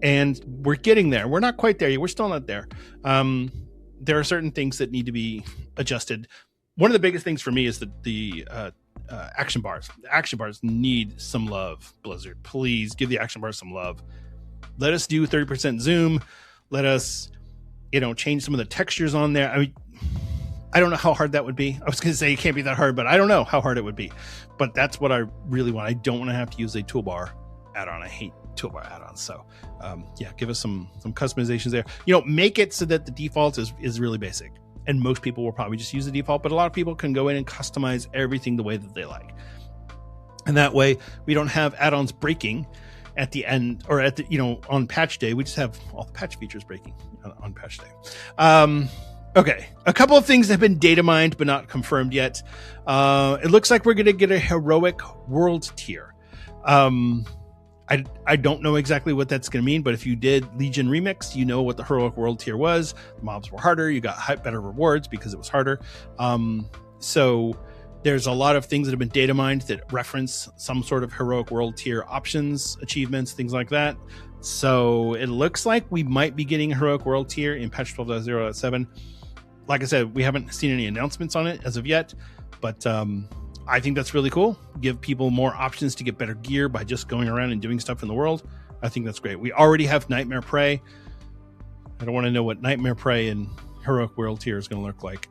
And we're getting there. We're not quite there yet. We're still not there. There are certain things that need to be adjusted. One of the biggest things for me is the action bars. The action bars need some love, Blizzard. Please give the action bars some love. Let us do 30% zoom. Let us, change some of the textures on there. I mean, I don't know how hard that would be. I was going to say it can't be that hard, but I don't know how hard it would be. But that's what I really want. I don't want to have to use a toolbar add-on. I hate toolbar add-ons. So, give us some customizations there. Make it so that the default is really basic. And most people will probably just use the default, but a lot of people can go in and customize everything the way that they like. And that way we don't have add-ons breaking at the end or at the, on patch day. We just have all the patch features breaking on patch day. Okay. A couple of things have been data mined, but not confirmed yet. It looks like we're going to get a heroic world tier. I don't know exactly what that's going to mean, but if you did Legion Remix, you know what the heroic world tier was. The mobs were harder. You got better rewards because it was harder. So there's a lot of things that have been data mined that reference some sort of heroic world tier options, achievements, things like that. So it looks like we might be getting a heroic world tier in patch 12.0.7. Like I said, we haven't seen any announcements on it as of yet, but I think that's really cool. Give people more options to get better gear by just going around and doing stuff in the world. I think that's great. We already have Nightmare Prey. I don't want to know what Nightmare Prey and Heroic World tier is going to look like.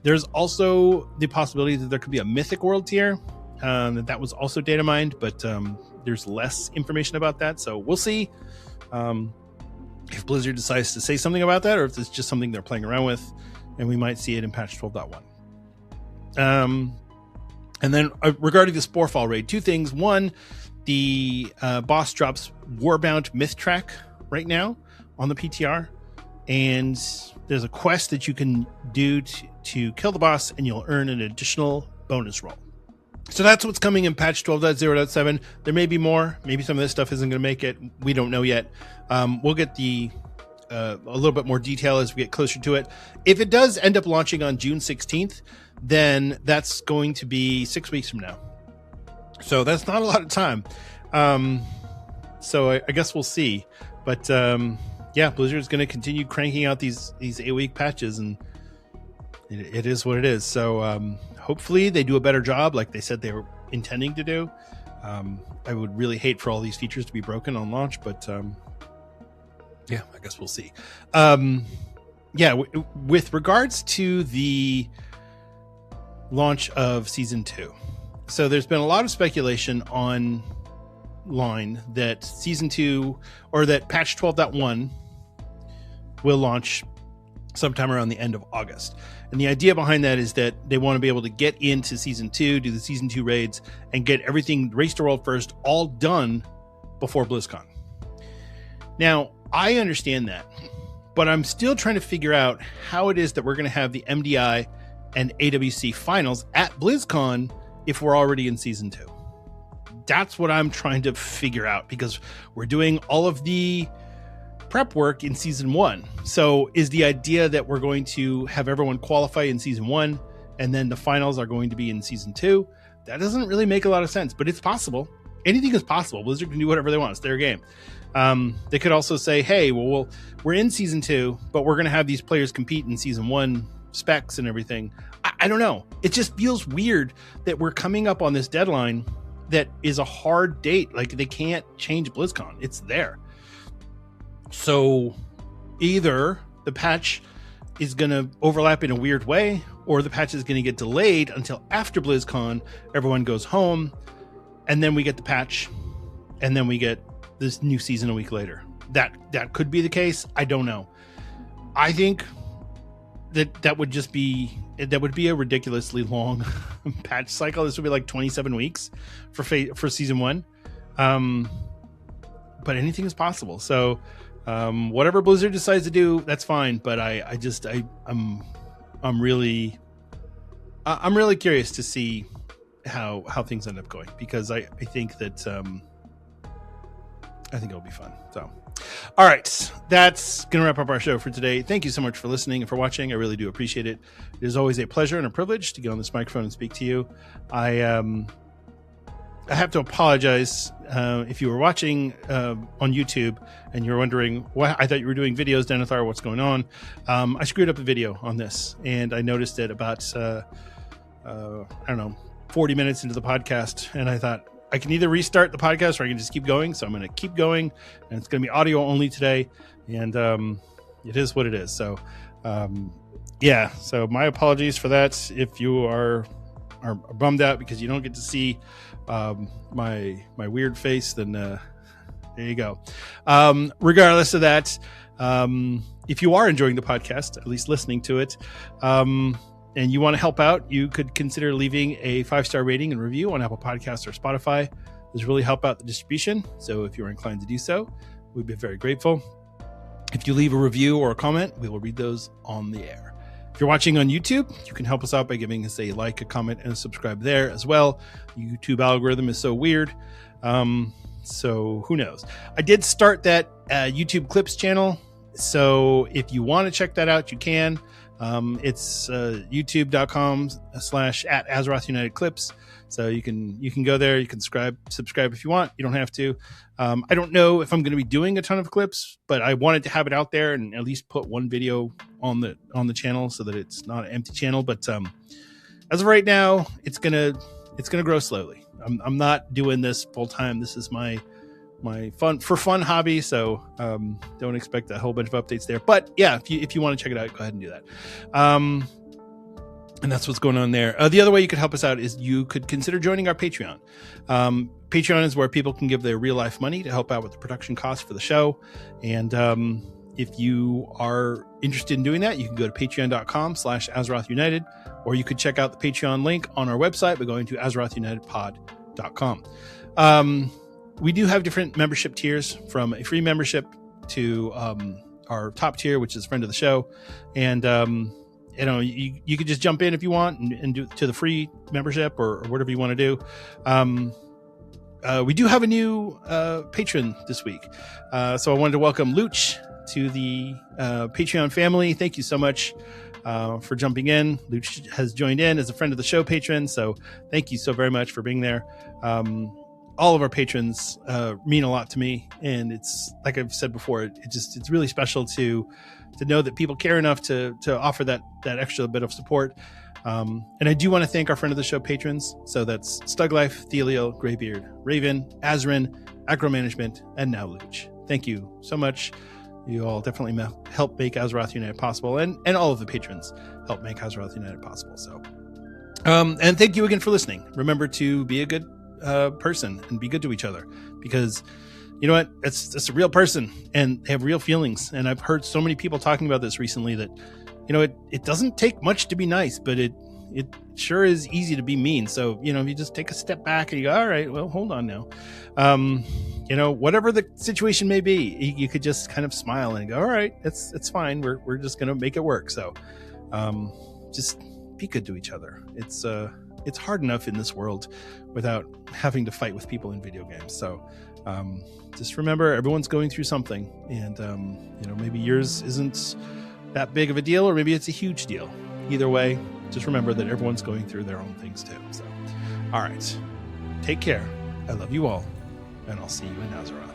There's also the possibility that there could be a Mythic World tier. That was also data mined, but there's less information about that. So we'll see if Blizzard decides to say something about that or if it's just something they're playing around with, and we might see it in patch 12.1. And then regarding the Sporefall raid, two things. One, the boss drops Warbound Myth Track right now on the PTR. And there's a quest that you can do to kill the boss, and you'll earn an additional bonus roll. So that's what's coming in patch 12.0.7. There may be more. Maybe some of this stuff isn't going to make it. We don't know yet. We'll get a little bit more detail as we get closer to it. If it does end up launching on June 16th, then that's going to be 6 weeks from now. So that's not a lot of time. So I guess we'll see. But Blizzard's going to continue cranking out these 8-week patches, and it is what it is. So hopefully they do a better job like they said they were intending to do. I would really hate for all these features to be broken on launch, but I guess we'll see. With regards to the launch of Season 2. So there's been a lot of speculation online that Season 2 or that patch 12.1 will launch sometime around the end of August. And the idea behind that is that they want to be able to get into Season 2, do the Season 2 raids, and get everything Race to World First all done before BlizzCon. Now, I understand that, but I'm still trying to figure out how it is that we're going to have the MDI and AWC finals at BlizzCon if we're already in Season 2. That's what I'm trying to figure out, because we're doing all of the prep work in Season 1. So is the idea that we're going to have everyone qualify in Season 1 and then the finals are going to be in Season 2? That doesn't really make a lot of sense, but it's possible. Anything is possible. Blizzard can do whatever they want. It's their game. They could also say, hey, we're in Season 2, but we're going to have these players compete in Season 1 specs and everything. I don't know. It just feels weird that we're coming up on this deadline that is a hard date. Like, they can't change BlizzCon. It's there. So either the patch is going to overlap in a weird way, or the patch is going to get delayed until after BlizzCon, everyone goes home, and then we get the patch, and then we get this new season a week later. That could be the case. I don't know. I think that would be a ridiculously long patch cycle. This would be like 27 weeks for season 1. But anything is possible. So whatever Blizzard decides to do, that's fine. But I'm really curious to see how things end up going, because I think that I think it'll be fun. So, all right, that's going to wrap up our show for today. Thank you so much for listening and for watching. I really do appreciate it. It is always a pleasure and a privilege to get on this microphone and speak to you. I have to apologize if you were watching on YouTube and you're wondering, what I thought you were doing videos, Denethar, what's going on? I screwed up a video on this, and I noticed it about 40 minutes into the podcast, and I thought, I can either restart the podcast or I can just keep going. So I'm going to keep going, and it's going to be audio only today. And it is what it is. So, so my apologies for that. If you are bummed out because you don't get to see my weird face, then there you go. Regardless of that, if you are enjoying the podcast, at least listening to it, and you want to help out, you could consider leaving a 5-star rating and review on Apple Podcasts or Spotify. This really help out the distribution. So if you're inclined to do so, we'd be very grateful. If you leave a review or a comment, we will read those on the air. If you're watching on YouTube, you can help us out by giving us a like, a comment, and a subscribe there as well. The YouTube algorithm is so weird. So who knows? I did start that YouTube Clips channel. So if you want to check that out, you can. It's youtube.com/@Azeroth United Clips. So you can go there. You can subscribe if you want. You don't have to. I don't know if I'm going to be doing a ton of clips, but I wanted to have it out there and at least put one video on the channel so that it's not an empty channel. But as of right now, it's gonna grow slowly. I'm not doing this full time. This is my fun hobby, so don't expect a whole bunch of updates there. But yeah, if you want to check it out, go ahead and do that. And that's what's going on there. The other way you could help us out is you could consider joining our Patreon. Patreon is where people can give their real life money to help out with the production costs for the show. And if you are interested in doing that, you can go to patreon.com/Azeroth United, or you could check out the Patreon link on our website by going to AzerothUnitedPod.com. We do have different membership tiers, from a free membership to our top tier, which is friend of the show. And, you could just jump in if you want and do to the free membership or whatever you want to do. We do have a new patron this week. So I wanted to welcome Lich to the Patreon family. Thank you so much for jumping in. Lich has joined in as a friend of the show patron. So thank you so very much for being there. All of our patrons mean a lot to me, and it's like I've said before, it's really special to know that people care enough to offer that extra bit of support. And I do want to thank our friend of the show patrons. So that's Stuglife, Thelio, Greybeard, Raven, Azrin, Agro Management, and now Lich. Thank you so much. You all definitely help make Azeroth United possible, and all of the patrons help make Azeroth United possible. So, and thank you again for listening. Remember to be a good person and be good to each other, because you know what, it's a real person and they have real feelings. And I've heard so many people talking about this recently that it doesn't take much to be nice, but it sure is easy to be mean. So if you just take a step back and you go, all right, well, hold on now, whatever the situation may be, you could just kind of smile and go, all right, it's fine, we're just gonna make it work. So just be good to each other. It's hard enough in this world without having to fight with people in video games. So just remember, everyone's going through something, and maybe yours isn't that big of a deal, or maybe it's a huge deal. Either way, just remember that everyone's going through their own things too. So, all right, take care. I love you all, and I'll see you in Azeroth.